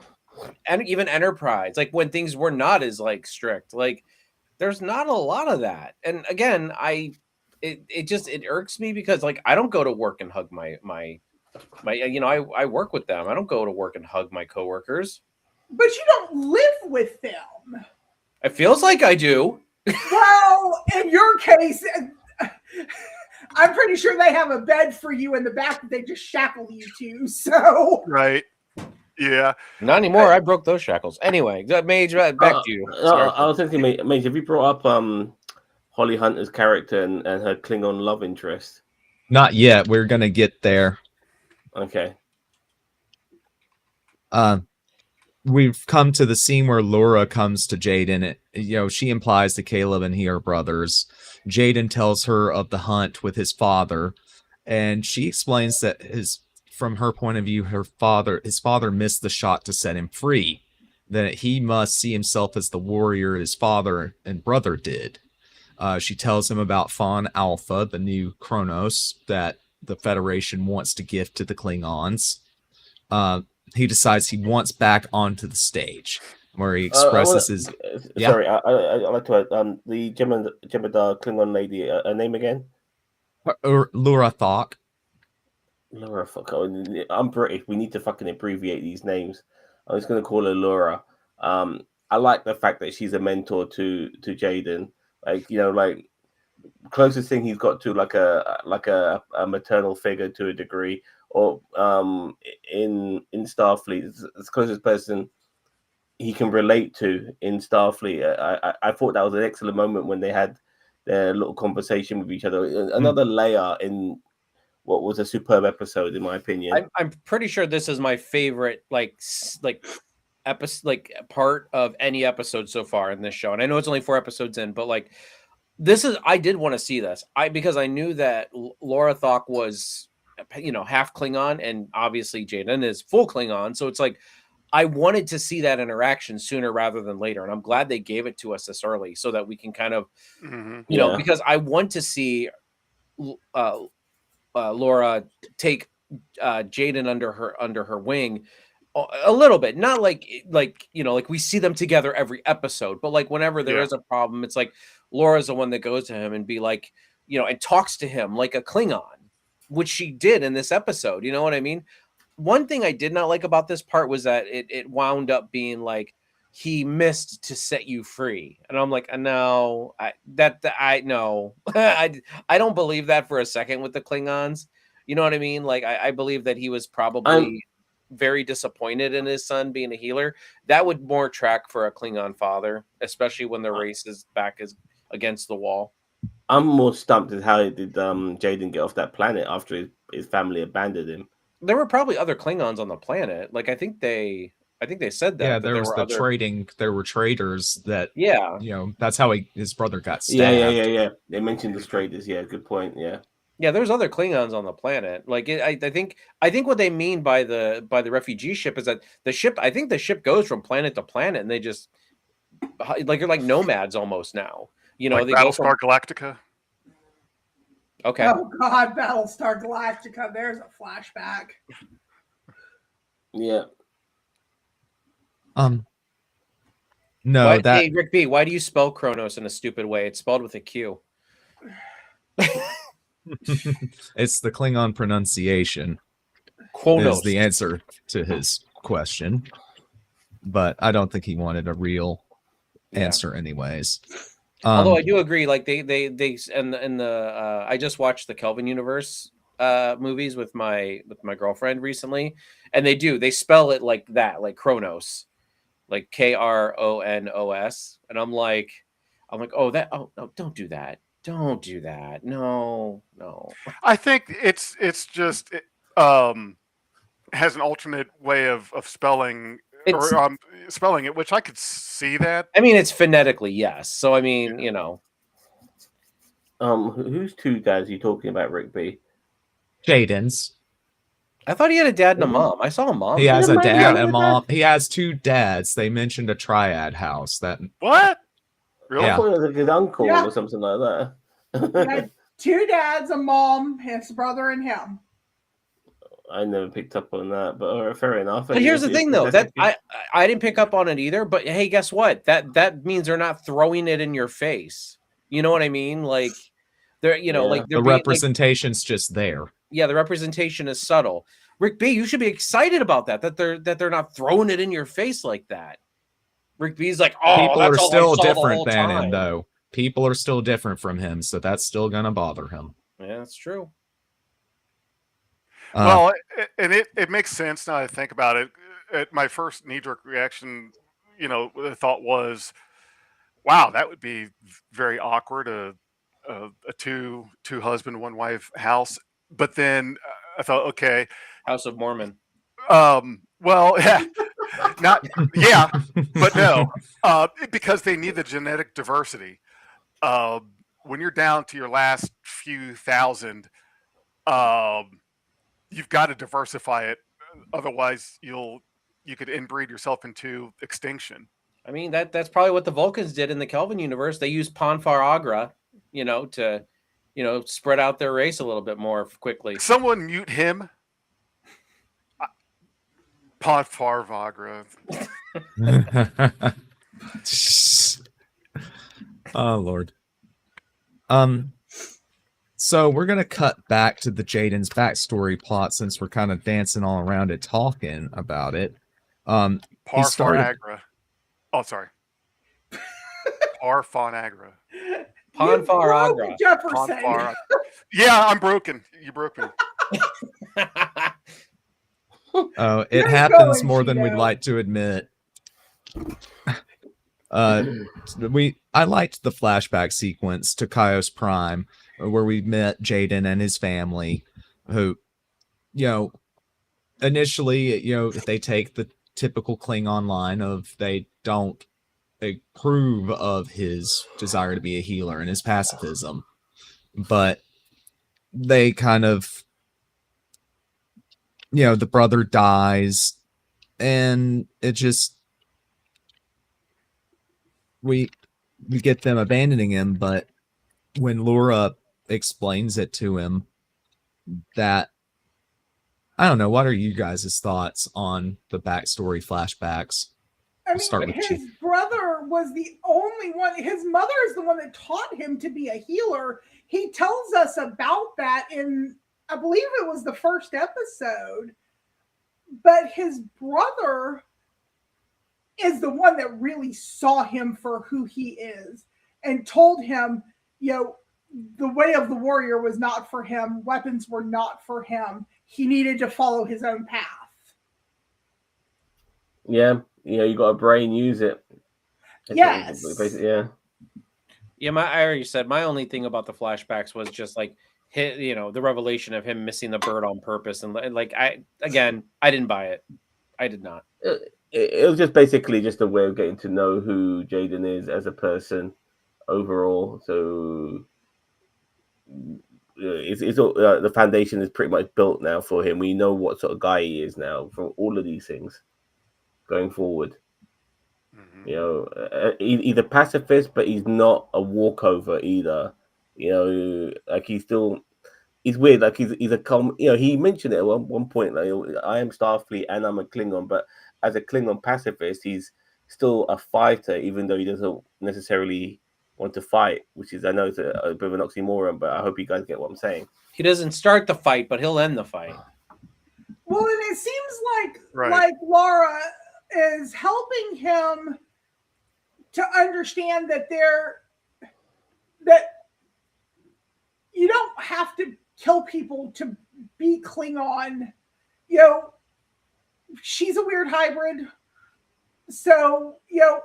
and even Enterprise, like when things were not as like strict, like there's not a lot of that. And again, it irks me because like I don't go to work and hug my I work with them. I don't go to work and hug my coworkers. But you don't live with them. It feels like I do. Well, in your case, I'm pretty sure they have a bed for you in the back that they just shackle you to. So right. Yeah. Not anymore. I broke those shackles. Anyway, Mage, back to you. I was thinking, Mage, have you brought up Holly Hunter's character and her Klingon love interest? Not yet. We're gonna get there. Okay. We've come to the scene where Laura comes to Jaden. She implies that Caleb and he are brothers. Jaden tells her of the hunt with his father, and she explains that from her point of view, his father missed the shot to set him free. That he must see himself as the warrior his father and brother did. She tells him about Fawn Alpha, the new Kronos that the Federation wants to gift to the Klingons. He decides he wants back onto the stage, where he expresses his... Sorry, I'd like to add, the Jem'Hadar Klingon lady, her name again? Laura Thok. Laura Thok. I'm British. We need to fucking abbreviate these names. I'm just going to call her Laura. I like the fact that she's a mentor to Jaden. Like, closest thing he's got to like a maternal figure to a degree, or in Starfleet. It's the closest person he can relate to in Starfleet. I thought that was an excellent moment when they had their little conversation with each other. Another layer in what was a superb episode, in my opinion. I'm pretty sure this is my favorite episode, like part of any episode so far in this show. And I know it's only 4 episodes in, but like I did want to see this. Because I knew that Laura Thok was, half Klingon, and obviously Jaden is full Klingon. So it's like I wanted to see that interaction sooner rather than later, and I'm glad they gave it to us this early so that we can kind of, because I want to see Laura take Jaden under her wing a little bit, not like we see them together every episode, but like whenever there is a problem, it's like Laura's the one that goes to him and be like, and talks to him like a Klingon, which she did in this episode. You know what I mean? One thing I did not like about this part was that it wound up being like he missed to set you free, and I'm like, no, I don't believe that for a second with the Klingons. You know what I mean? Like I believe that he was probably very disappointed in his son being a healer. That would more track for a Klingon father, especially when the race is back against the wall. I'm more stumped at how did Jaden get off that planet after his family abandoned him. There were probably other Klingons on the planet. Like I think they said that. Yeah, that there was the other... trading. There were traders that. Yeah, that's how his brother got stabbed. Yeah. They mentioned the traders. Yeah, good point. Yeah. Yeah, there's other Klingons on the planet. Like I think what they mean by the refugee ship is that the ship. I think the ship goes from planet to planet, and they just they're like nomads almost now. Like they Battlestar Galactica. Okay. Oh God, Battlestar Galactica. There's a flashback. Yeah. No, Hey, Rick B, why do you spell Kronos in a stupid way? It's spelled with a Q. It's the Klingon pronunciation. Kronos is the answer to his question, but I don't think he wanted a real answer, anyways. Although I do agree, like they and the I just watched the Kelvin Universe movies with my girlfriend recently, and they spell it like that, like Kronos, like Kronos, and I'm like, oh no, don't do that. Don't do that. No. I think it's just has an alternate way of spelling spelling it, which I could see that. I mean, it's phonetically, yes. So I mean, Whose 2 dads are you talking about, Rick B? Jaden's. I thought he had a dad and a mom. I saw a mom. He has a dad and a mom. He has 2 dads. They mentioned a triad house. What? Really? I thought it was like his uncle Yeah. or something like that. He had 2 dads, a mom, his brother, and him. I never picked up on that, but fair enough. But here's the thing, though, that I didn't pick up on it either. But hey, guess what? That means they're not throwing it in your face. You know what I mean? Like they're, like the representation's just there. Yeah, the representation is subtle. Rick B, you should be excited about that they're not throwing it in your face like that. Rick B's like, people are still different than him, though. People are still different from him, so that's still gonna bother him. Yeah, that's true. Well, and it makes sense now that I think about it. My first knee-jerk reaction, the thought was, wow, that would be very awkward, a two husband, one wife house. But then I thought, okay. House of Mormon. Well, yeah, but no, because they need the genetic diversity. When you're down to your last few thousand, you've got to diversify it. Otherwise, you could inbreed yourself into extinction. I mean, that's probably what the Vulcans did in the Kelvin universe. They used Ponfar Agra, to, spread out their race a little bit more quickly. Someone mute him. Ponfar Agra. Oh Lord. So we're gonna cut back to the Jaden's backstory plot since we're kind of dancing all around it, talking about it. Ponfar Agra. Oh, sorry. Ponfar Agra. Ponfar Agra. Jefferson. Yeah, I'm broken. You broke me. Oh, it You're happens going, more than we'd Cheeto. like to admit. I liked the flashback sequence to Kaios Prime, where we met Jaden and his family, who, initially, they take the typical Klingon line of they don't approve of his desire to be a healer and his pacifism, but they kind of, the brother dies, and it just we get them abandoning him. But when Laura explains it to him, that I don't know, what are you guys' thoughts on the backstory flashbacks? I We'll start mean, with his brother was the only one. His mother is the one that taught him to be a healer. He tells us about that in, I believe it was the first episode. But his brother is the one that really saw him for who he is and told him, the way of the warrior was not for him. Weapons were not for him. He needed to follow his own path. Yeah, you got a brain, use it. Yes. Yeah. Yeah, I already said my only thing about the flashbacks was just like the revelation of him missing the bird on purpose, and like I didn't buy it. I did not. It was just basically just a way of getting to know who Jaden is as a person overall. So it's all, the foundation is pretty much built now for him. We know what sort of guy he is now from all of these things going forward. Mhm. He's a pacifist, but he's not a walkover either. Like he's weird. Like he's a calm. He mentioned it at one point. Like, I am Starfleet and I'm a Klingon, but as a Klingon pacifist, he's still a fighter, even though he doesn't necessarily want to fight. Which is, I know, it's a bit of an oxymoron, but I hope you guys get what I'm saying. He doesn't start the fight, but he'll end the fight. Well, and it seems Right. like Laura is helping him to understand that that you don't have to kill people to be Klingon. She's a weird hybrid. So,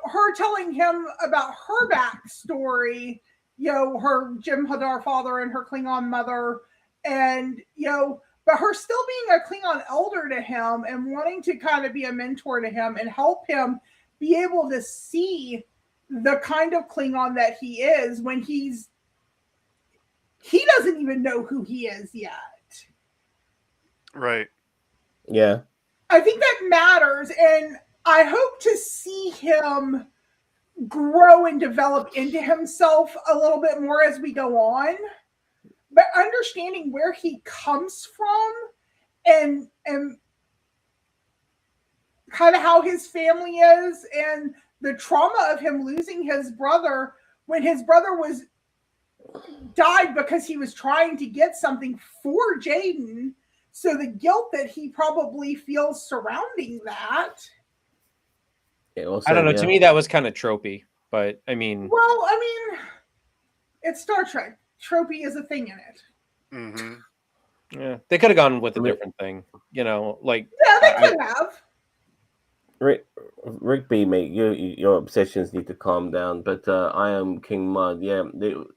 her telling him about her backstory, her Jim Hadar father and her Klingon mother, and, but her still being a Klingon elder to him and wanting to kind of be a mentor to him and help him be able to see the kind of Klingon that he is when he doesn't even know who he is yet. Right. Yeah. I think that matters, and I hope to see him grow and develop into himself a little bit more as we go on. But understanding where he comes from and kind of how his family is and the trauma of him losing his brother when his brother died because he was trying to get something for Jaden. So the guilt that he probably feels surrounding that. I don't know. To me, that was kind of tropey, but I mean, it's Star Trek. Tropey is a thing in it. Mm-hmm. yeah, they could have gone with a different thing. Like they could have. Rick B, mate, your obsessions need to calm down. But I am King Mud. Yeah,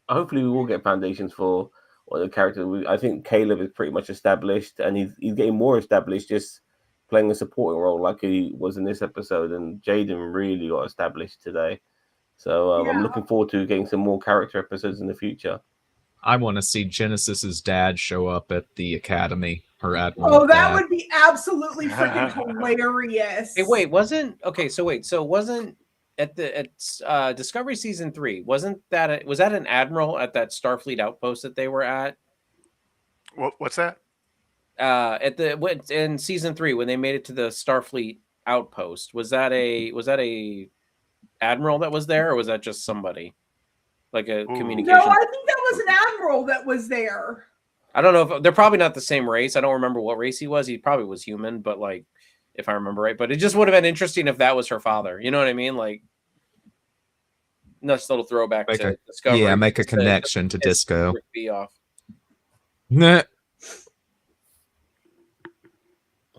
hopefully we will get foundations for what the character. I think Caleb is pretty much established, and he's getting more established just playing a supporting role like he was in this episode. And Jaden really got established today. So I'm looking forward to getting some more character episodes in the future. I want to see Genesis's dad show up at the academy. Her admiral. Oh, that would be absolutely freaking hilarious. Hey, wait, wasn't at Discovery season 3? Was that an admiral at that Starfleet outpost that they were at? What's that? In season 3 when they made it to the Starfleet outpost, was that a admiral that was there, or was that just somebody like a communication? No, I think that was an admiral that was there. I don't know if they're probably not the same race. I don't remember what race he was. He probably was human, but like, if I remember right, but it just would have been interesting if that was her father. You know what I mean? Like, nice little throwback to Discovery. Yeah, make a connection to Disco. Be off. Nah.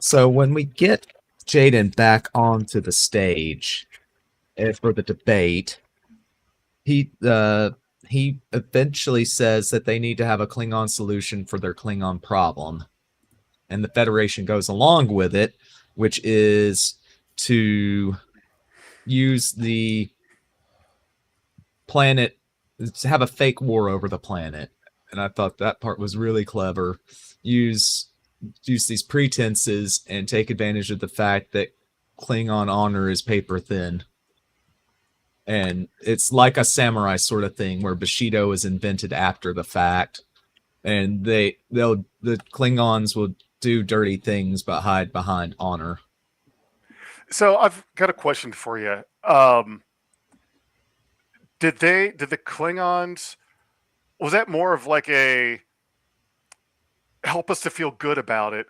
So when we get Jaden back onto the stage for the debate, he eventually says that they need to have a Klingon solution for their Klingon problem, and the Federation goes along with it, which is to use the planet to have a fake war over the planet. And I thought that part was really clever. Use these pretenses and take advantage of the fact that Klingon honor is paper thin. And it's like a samurai sort of thing where Bushido is invented after the fact. And the Klingons will do dirty things but hide behind honor. So I've got a question for you. Did the Klingons, was that more of like a help us to feel good about it?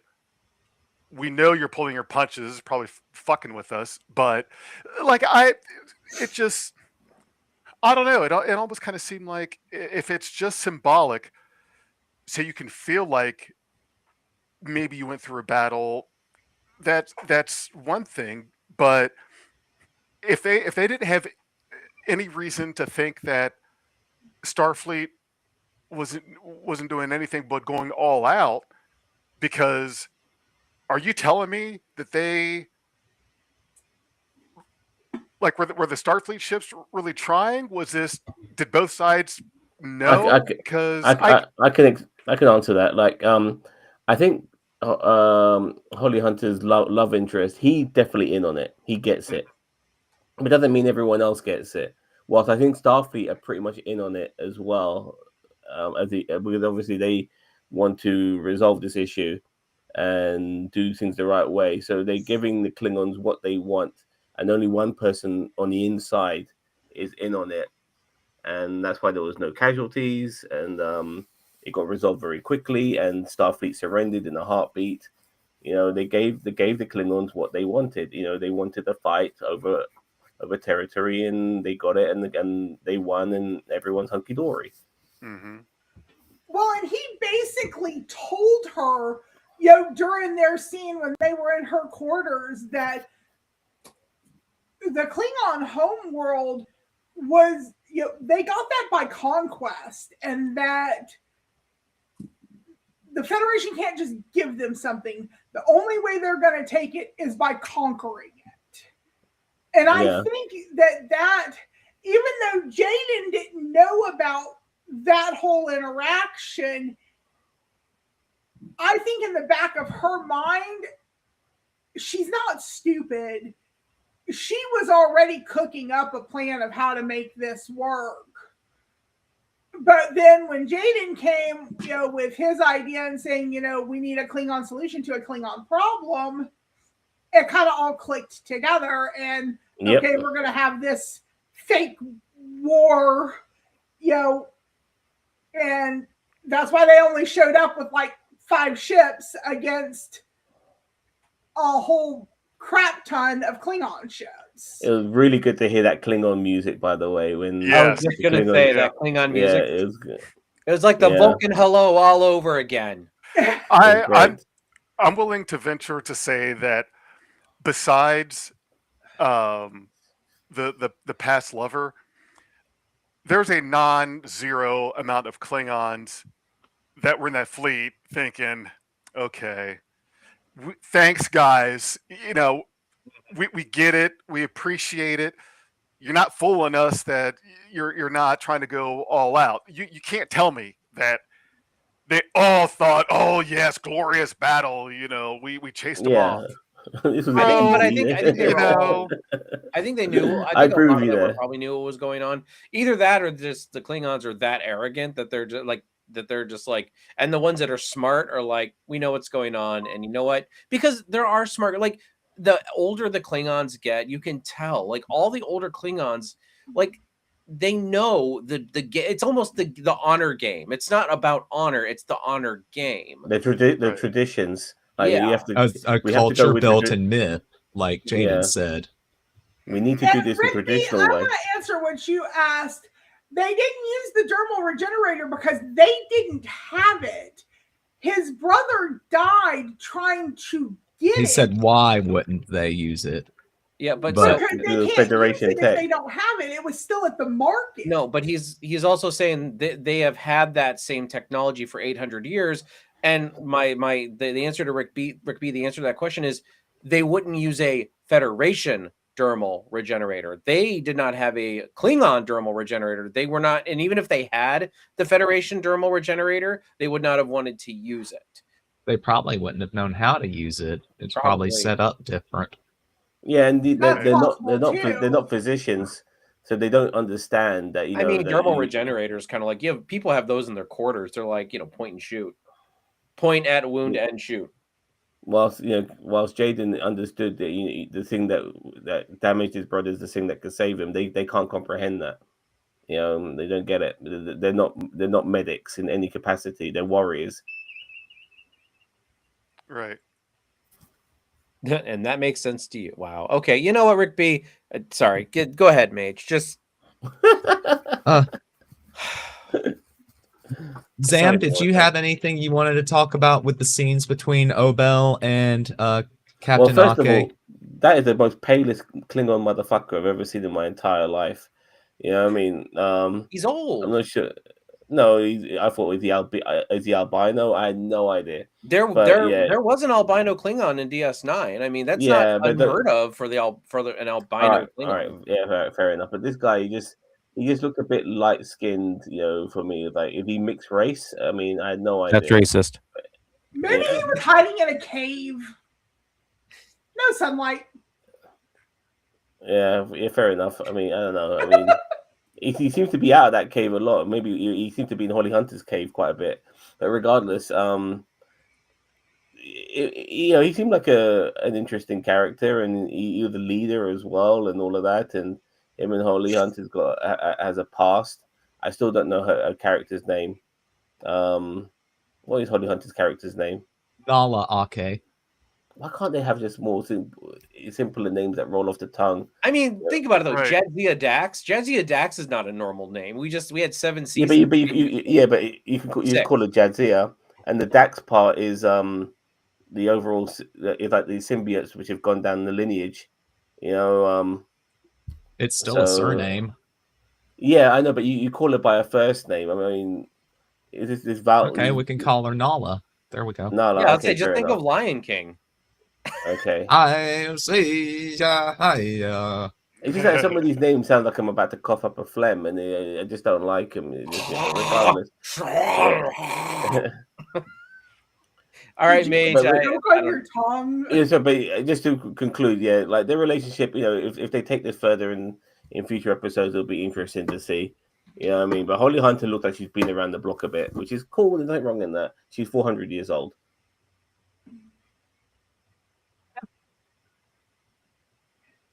We know you're pulling your punches, probably fucking with us, but like I don't know. It almost kind of seemed like if it's just symbolic, so you can feel like maybe you went through a battle, that's one thing. But if they didn't have any reason to think that Starfleet wasn't doing anything but going all out, because are you telling me that they like were the Starfleet ships really trying? Did both sides know? Because I can answer that. Like I think Holly Hunter's love interest, he definitely in on it. He gets it. But it doesn't mean everyone else gets it. Whilst I think Starfleet are pretty much in on it as well, because obviously they want to resolve this issue and do things the right way. So they're giving the Klingons what they want, and only one person on the inside is in on it, and that's why there was no casualties, and it got resolved very quickly, and Starfleet surrendered in a heartbeat. You know, they gave the Klingons what they wanted. You know, they wanted a fight over territory, and they got it, and they won, and everyone's hunky dory. Mm-hmm. Well, and he basically told her, during their scene when they were in her quarters, that the Klingon homeworld was, they got that by conquest, and that the Federation can't just give them something. The only way they're going to take it is by conquering it. And I think that even though Jaden didn't know about that whole interaction, I think in the back of her mind, she's not stupid. She was already cooking up a plan of how to make this work. But then when Jaden came, with his idea and saying, we need a Klingon solution to a Klingon problem, it kind of all clicked together. And okay, we're going to have this fake war, and that's why they only showed up with like 5 ships against a whole crap ton of Klingon ships. It was really good to hear that Klingon music, by the way. When I was just gonna say that Klingon music. Yeah, it was good. It was like the Vulcan hello all over again. I'm willing to venture to say that besides the past lover, there's a non-zero amount of Klingons that were in that fleet thinking, okay, thanks guys, we get it, we appreciate it. You're not fooling us that you're not trying to go all out. You can't tell me that they all thought, oh yes, glorious battle, we chased them off. I think they were I think they knew. I think a lot of them probably knew what was going on. Either that, or just the Klingons are that arrogant that they're just like, and the ones that are smart are like, we know what's going on, and you know what? Because there are smart. Like the older the Klingons get, you can tell. Like all the older Klingons, like they know the it's almost the honor game. It's not about honor; it's the honor game. The traditions. Like, you have to, a culture built in myth, like Jaden said. We need to do this the traditional way. I want to answer what you asked. They didn't use the dermal regenerator because they didn't have it. His brother died trying to get He it. said, why wouldn't they use it? Yeah, but But- so, Because they The can't Federation use it tech. if they don't have it. It was still at the market. no, but he's also saying that they have had that same technology for 800 years. And the answer to Rick B, the answer to that question is they wouldn't use a Federation dermal regenerator. They did not have a Klingon dermal regenerator. They were not, and even if they had the Federation dermal regenerator, they would not have wanted to use it. They probably wouldn't have known how to use it. It's probably Probably. set up different. Yeah, and That's they're possible, they're not physicians, so they don't understand that. I mean, that dermal regenerators kind of like people have those in their quarters. They're like, point and shoot, point at a wound and shoot. Whilst Jaden understood that the thing that damaged his brother is the thing that could save him, they can't comprehend that. They don't get it. They're not medics in any capacity. They're warriors. Right. And that makes sense to you. Wow. Okay. You know what, Rick B? Sorry. Go ahead, Mage. Just Zam, did you have anything you wanted to talk about with the scenes between Obel and Captain Well, first of Ake? all, that is the most palest Klingon motherfucker I've ever seen in my entire life. You know what I mean? he's old. I'm not sure. No, I thought is he albino? I had no idea. There was an albino Klingon in DS9. I mean, that's not unheard of for an albino Klingon. All right, yeah, fair enough. But this guy, he just looked a bit light skinned, for me. Like, if he mixed race, I mean, I had no idea. That's racist. Maybe he was hiding in a cave. No sunlight. Yeah, fair enough. I mean, I don't know. I mean, he seems to be out of that cave a lot. Maybe he seems to be in Holly Hunter's cave quite a bit. But regardless, he seemed like an interesting character, and he was the leader as well, and all of that. And him and Holly Hunter's has a past. I still don't know her character's name. What is Holly Hunter's character's name? Nala Ake. Why can't they have just more simpler names that roll off the tongue? I mean, think about it though. Right. Jadzia Dax. Jadzia Dax is not a normal name. We had 7 Yeah, seasons. but you can just call it Jadzia, and the Dax part is the overall is like the symbiotes which have gone down the lineage. It's still a surname. Yeah, I know, but you call it by a first name. I mean, is this Val? Okay, we can call her Nala. There we go. No, Yeah, I'd okay, say just fair think enough. of Lion King. Okay. I see. It's just that some of these names sound like I'm about to cough up a phlegm, and I just don't like them. Regardless. All right, Mage. But- Joke on your tongue. Yeah, so, but just to conclude, yeah, like their relationship, if they take this further in future episodes, it'll be interesting to see. You know what I mean? But Holly Hunter looks like she's been around the block a bit, which is cool. There's nothing wrong in that. She's 400 years old.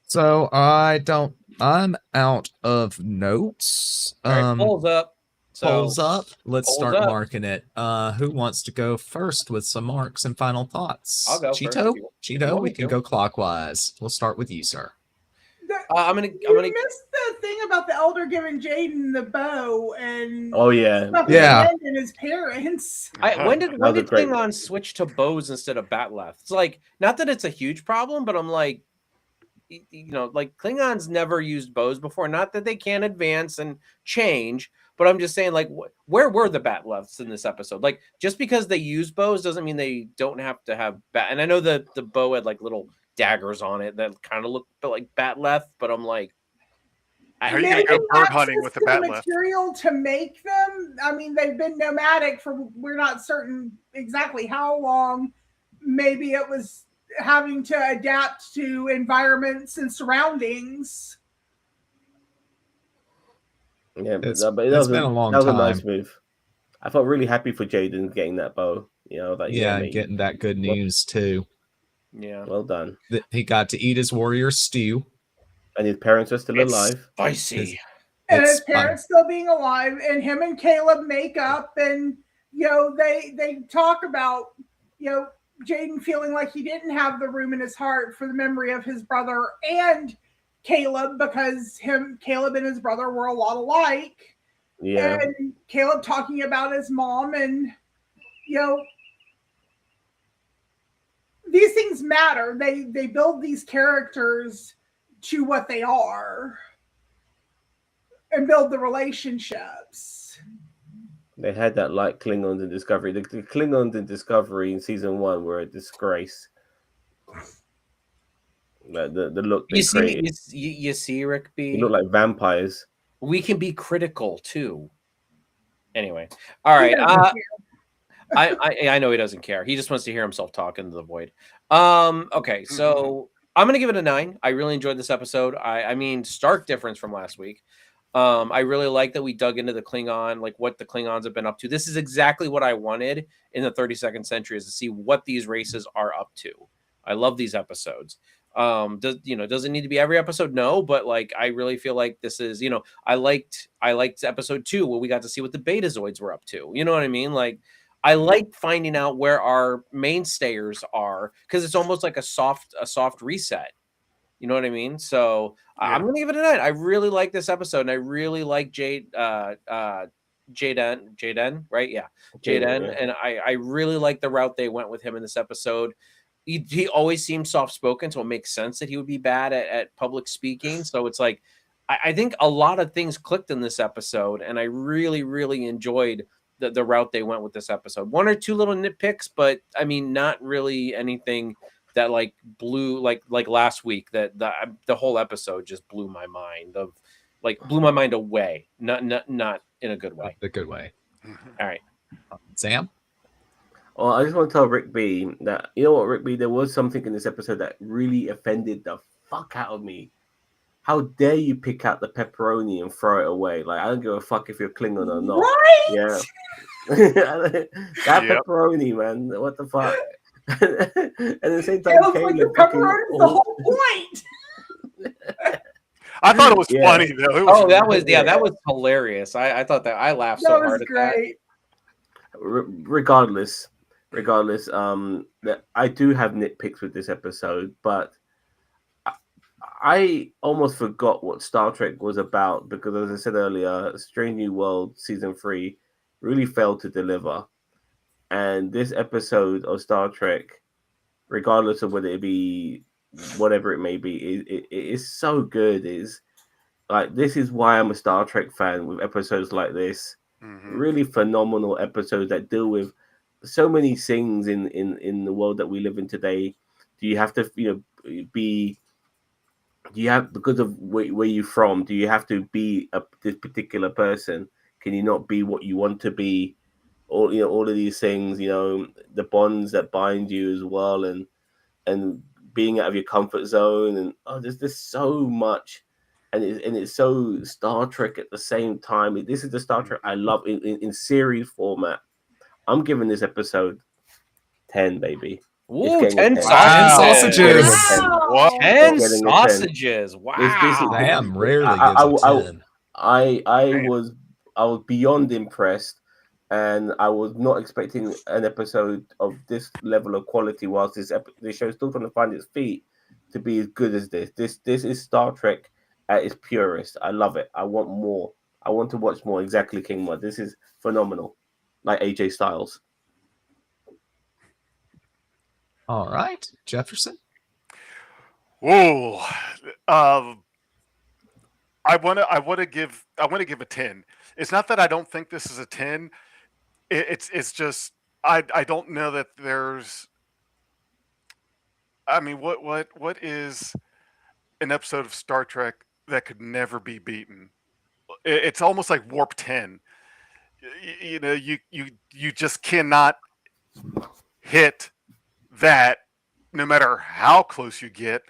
So I'm out of notes. All right, polls up. So Polls up. Let's polls start up. marking it. Who wants to go first with some marks and final thoughts? I'll go first Cheeto? if you Cheeto, want we me can to. go clockwise. We'll start with you, sir. I'm gonna. You missed the thing about the elder giving Jaden the bow and Oh yeah, stuff Yeah. at the end and his parents. When did That was a great- Klingon switch to bows instead of batleth? It's like, not that it's a huge problem, but I'm like, like Klingons never used bows before. Not that they can't advance and change, but I'm just saying, like, where were the batleths in this episode? Like, just because they use bows doesn't mean they don't have to have bat. And I know that the bow had like little daggers on it that kind of looked like batleth, but I'm like, How are you going to go bird hunting with the access to batleth? material to make them. I mean, they've been nomadic for we're not certain exactly how long. Maybe it was having to adapt to environments and surroundings. yeah. But It's that been a long that was time. a nice move. I felt really happy for Jaden getting that bow. Yeah, mate, getting that good news too. yeah, well done. That he got to eat his warrior stew. And his parents are still it's alive. spicy. And It's his parents still being alive, and him and Caleb make up, and they talk about Jaden feeling like he didn't have the room in his heart for the memory of his brother and Caleb, because Caleb and his brother were a lot alike. Yeah. And Caleb talking about his mom, and the these things matter. They build these characters to what they are and build the relationships. They had that like Klingons in Discovery. The Klingons in Discovery in season 1 were a disgrace. Like the look they created. You see, Rick B. They look like vampires. We can be critical too. Anyway, all right. I know he doesn't care. He just wants to hear himself talk into the void. Okay, so I'm gonna give it a 9. I really enjoyed this episode. I mean, stark difference from last week. I really like that we dug into the Klingon, like what the Klingons have been up to. This is exactly what I wanted in the 32nd century, is to see what these races are up to. I love these episodes. Does it need to be every episode? No, but like I really feel like this is, I liked episode 2 where we got to see what the Betazoids were up to. You know what I mean? Like I like finding out where our mainstayers are, because it's almost like a soft reset. You know what I mean? So I'm gonna give it a 9. I really like this episode, and I really like Jaden, right? Yeah, Jaden, and I really like the route they went with him in this episode. He always seems soft spoken, so it makes sense that he would be bad at public speaking. So it's like I think a lot of things clicked in this episode, and I really, really enjoyed the route they went with this episode. 1 or 2 little nitpicks, but I mean, not really anything that like blew like last week. That the whole episode just blew my mind away. Not in a good way. The good way. All right, Sam. Well, I just want to tell Rick B that, you know what, Rick B, there was something in this episode that really offended the fuck out of me. How dare you pick out the pepperoni and throw it away? Like, I don't give a fuck if you're Klingon or not. Right? Yeah. That pepperoni, man. What the fuck? And at the same time, It looks like the pepperoni's the whole point. I thought it was funny though. That was hilarious. I thought that I laughed so hard at that. Regardless, that I do have nitpicks with this episode, but I almost forgot what Star Trek was about, because, as I said earlier, Strange New World season 3 really failed to deliver, and this episode of Star Trek, regardless of whether it be whatever it may be, it is so good. Is like, this is why I'm a Star Trek fan, with episodes like this. Really phenomenal episodes that deal with so many things in the world that we live in today. Do you have to because of where you're from, do you have to be this particular person? Can you not be what you want to be? All of these things, the bonds that bind you as well, and being out of your comfort zone, and there's so much. And it's so Star Trek at the same time. This is the Star Trek I love in series format. I'm giving this episode 10, baby. Ooh, 10 sausages. Wow. 10 sausages. Wow. I am rarely gives a 10. I was beyond impressed, and I was not expecting an episode of this level of quality, whilst this show is still trying to find its feet, to be as good as this. This is Star Trek at its purest. I love it. I want more. I want to watch more. Exactly, King Mud. This is phenomenal. Like AJ Styles. All right, Jefferson. Whoa. I want to give a 10. It's not that I don't think this is a 10. It's just I don't know that there's. I mean, what is an episode of Star Trek that could never be beaten? It's almost like Warp 10. You just cannot hit that, no matter how close you get,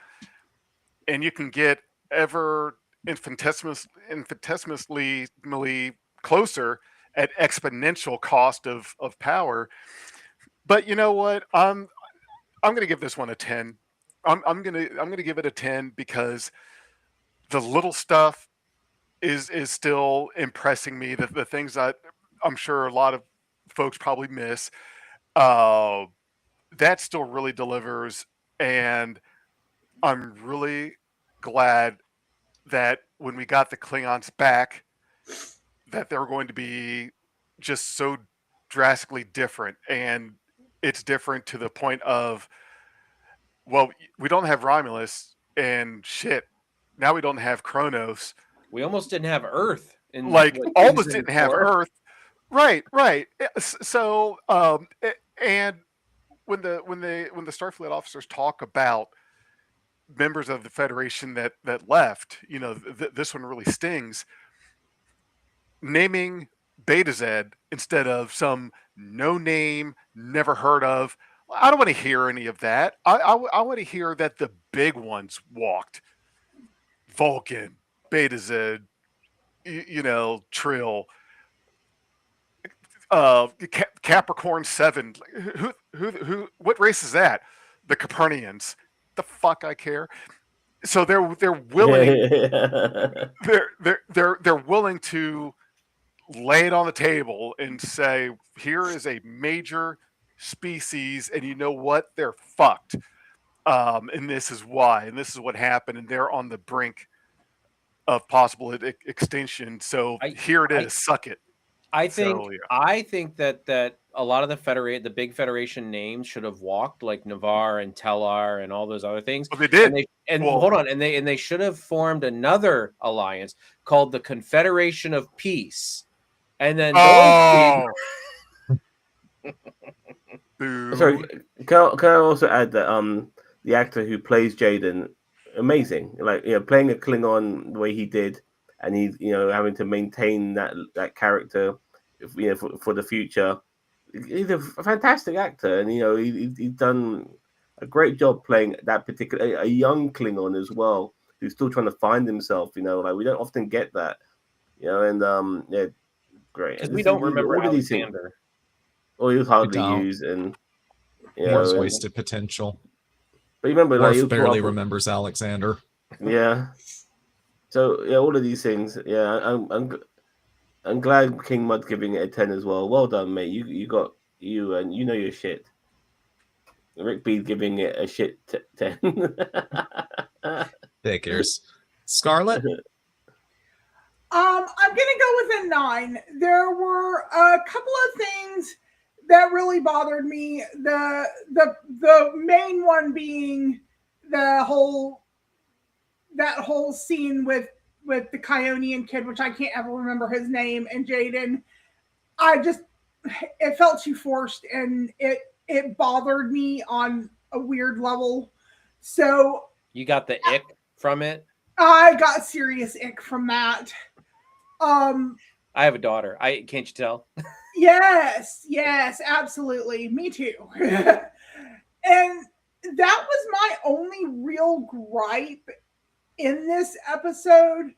and you can get ever infinitesimally closer at exponential cost of power. But you know what? I'm going to give this one a 10. I'm going to give it a 10 because the little stuff is still impressing me. The things that I'm sure a lot of folks probably miss, that still really delivers. And I'm really glad that when we got the Klingons back, that they were going to be just so drastically different. And it's different to the point of well, we don't have Romulus, and shit. Now we don't have Kronos. We almost didn't have Earth in Like what, almost season didn't have 4? Earth. Right. So, and when the Starfleet officers talk about members of the Federation that left, this one really stings. Naming Beta Z instead of some no name, never heard of. I don't want to hear any of that. I want to hear that the big ones walked. Vulcan, Beta Z, Trill, Capricorn 7. Who? What race is that? The Copernicans. The fuck I care. So they're willing. They're willing to lay it on the table and say, here is a major species, and you know what? They're fucked. And this is why, and this is what happened, and they're on the brink of possible extinction. So here it is. Suck it. I think that a lot of the big Federation names should have walked, like Navarre and Tellar and all those other things. Well, they did. Hold on, and they should have formed another alliance called the Confederation of Peace. And then sorry, can I also add that the actor who plays Jaden, amazing, like playing a Klingon the way he did, and he's having to maintain that character, for the future. He's a fantastic actor, and he's done a great job playing that particular a young Klingon as well, who's still trying to find himself. Like we don't often get that, and great. Because we don't remember Alexander. Well, he was hardly used, and More wasted potential. But you remember, Worf barely remembers Alexander. Yeah. So all of these things. Yeah, I'm glad King Mud's giving it a 10 as well. Well done, mate. You got and your shit. Rick B's giving it a shit 10. Thick ears. Scarlett? I'm gonna go with a 9. There were a couple of things that really bothered me. The main one being that whole scene with the Kionian kid, which I can't ever remember his name, and Jaden. It felt too forced, and it bothered me on a weird level. So you got the ick from it? I got serious ick from that. I have a daughter. Can't you tell? Yes, absolutely. Me too. And that was my only real gripe in this episode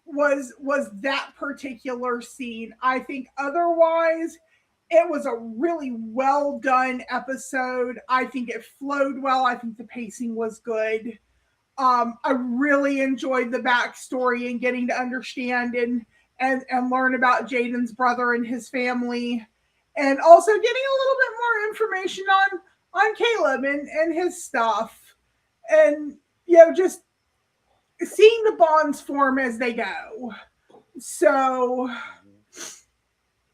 was that particular scene. I think otherwise it was a really well done episode. I think it flowed well. I think the pacing was good. I really enjoyed the backstory and getting to understand and learn about Jaden's brother and his family, and also getting a little bit more information on Caleb and his stuff, and just seeing the bonds form as they go. So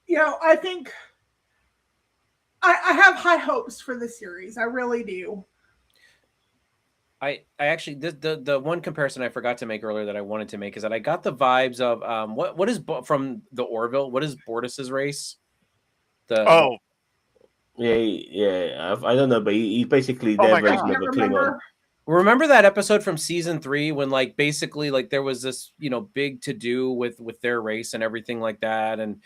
I think I have high hopes for the series. I really do. I actually the one comparison I forgot to make earlier that I wanted to make is that I got the vibes of what is from the Orville? What is Bortus's race? Yeah, I don't know, but he's basically their version of a Klingon. Remember that episode from season 3 when basically there was this big to do with their race and everything like that, and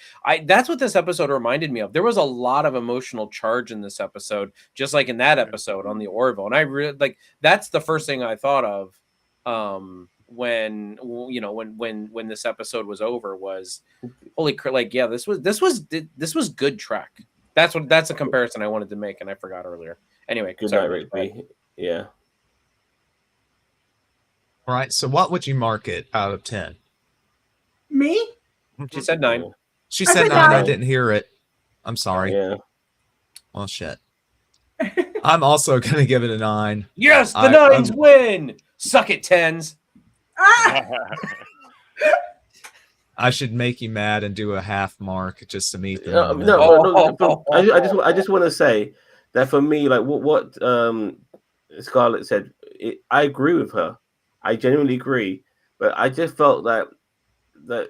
that's what this episode reminded me of. There was a lot of emotional charge in this episode, just like in that episode on the Orville, and I really that's the first thing I thought of when this episode was over was holy crap, this was good Trek. That's a comparison I wanted to make and I forgot earlier. Anyway, good night, Rick B. Yeah. All right, so what would you mark it out of 10? Me? She said 9. She said 9. I didn't hear it. I'm sorry. Yeah. Well, shit. I'm also going to give it a 9. Yes, the 9s win. Suck it, 10s. I should make you mad and do a half mark just to meet them. I just want to say that for me, what Scarlett said, I agree with her. I genuinely agree, but I just felt that there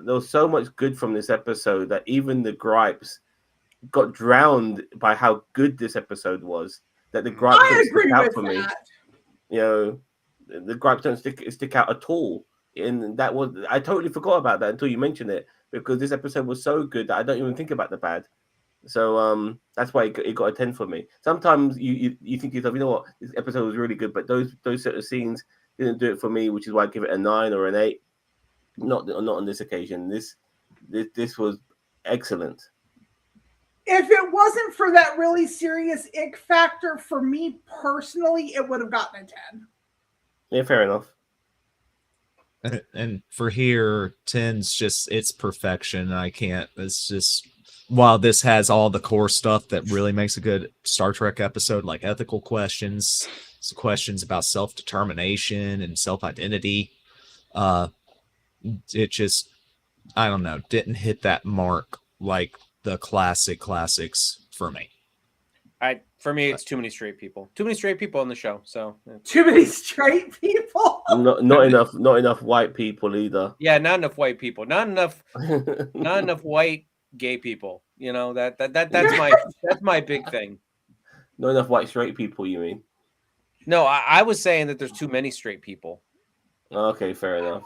was so much good from this episode that even the gripes got drowned by how good this episode was. That the gripes I don't stick agree out with for me. that. You know, the gripes don't stick out at all. And that was, I totally forgot about that until you mentioned it, because this episode was so good that I don't even think about the bad. So that's why it got a 10 for me. Sometimes you think to yourself, you know what, this episode was really good, but those sort of scenes didn't do it for me, which is why I give it a 9 or an 8. Not on this occasion. This was excellent. If it wasn't for that really serious ick factor, for me personally, it would have gotten a 10. Yeah, fair enough. And for here, 10's just, it's perfection. I can't, it's just, while this has all the core stuff that really makes a good Star Trek episode, like ethical questions, some questions about self-determination and self-identity, it just, I don't know, didn't hit that mark like the classics for me. For me, it's too many straight people. Too many straight people on the show. So Too many straight people. Not enough white people either. Yeah, not enough white people. Not enough white gay people. You know, that's my big thing. Not enough white straight people, you mean? No, I was saying that there's too many straight people. Okay, fair enough.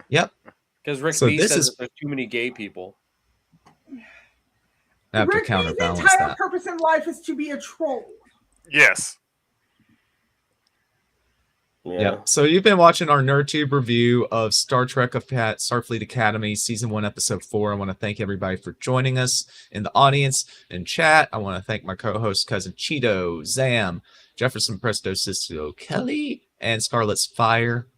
Yep. Because Rick So B this says is- that there's too many gay people. I have to Rick B's counterbalance entire that. purpose in life is to be a troll. Yes. Yeah. Yep. So you've been watching our NerdTube review of Star Trek of Starfleet Academy, Season 1, Episode 4. I want to thank everybody for joining us in the audience and chat. I want to thank my co-host, Cousin Cheeto, Zam, Jefferson Presto Sisto, Kelly, and Scarlet's Fire.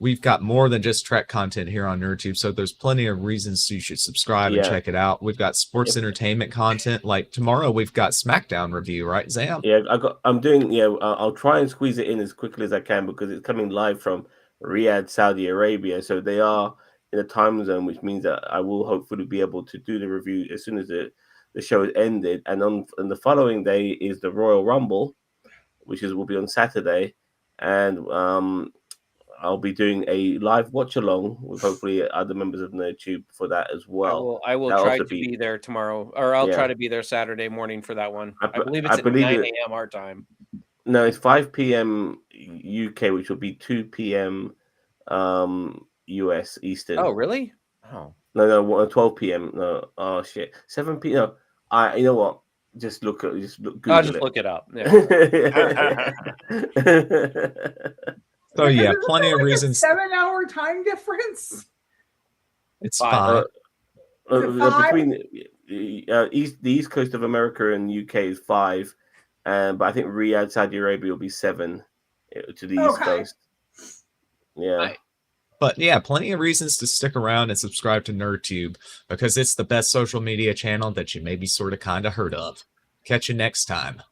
We've got more than just Trek content here on NerdTube, so there's plenty of reasons you should subscribe and check it out. We've got sports entertainment content. Like tomorrow, we've got SmackDown review, right, Zam? Yeah, I'm doing. Yeah, I'll try and squeeze it in as quickly as I can because it's coming live from Riyadh, Saudi Arabia. So they are in a time zone, which means that I will hopefully be able to do the review as soon as the show is ended. And on the following day is the Royal Rumble, which will be on Saturday, and I'll be doing a live watch along with hopefully other members of NerdTube for that as well. I will try to be there tomorrow, or I'll try to be there Saturday morning for that one. I believe it's at 9 a.m. our time. No, it's 5 p.m. UK, which will be 2 p.m. US Eastern. Oh, really? Oh. No, 12 p.m. No, oh shit, 7 p.m. No, you know what? Just look Google I'll just it. look it up. Yeah. So yeah, plenty of reasons. 7-hour time difference. It's 5. Between the East Coast of America and UK is 5, but I think Riyadh, Saudi Arabia will be 7 to the East Coast. Yeah. But yeah, plenty of reasons to stick around and subscribe to NerdTube because it's the best social media channel that you maybe sort of kind of heard of. Catch you next time.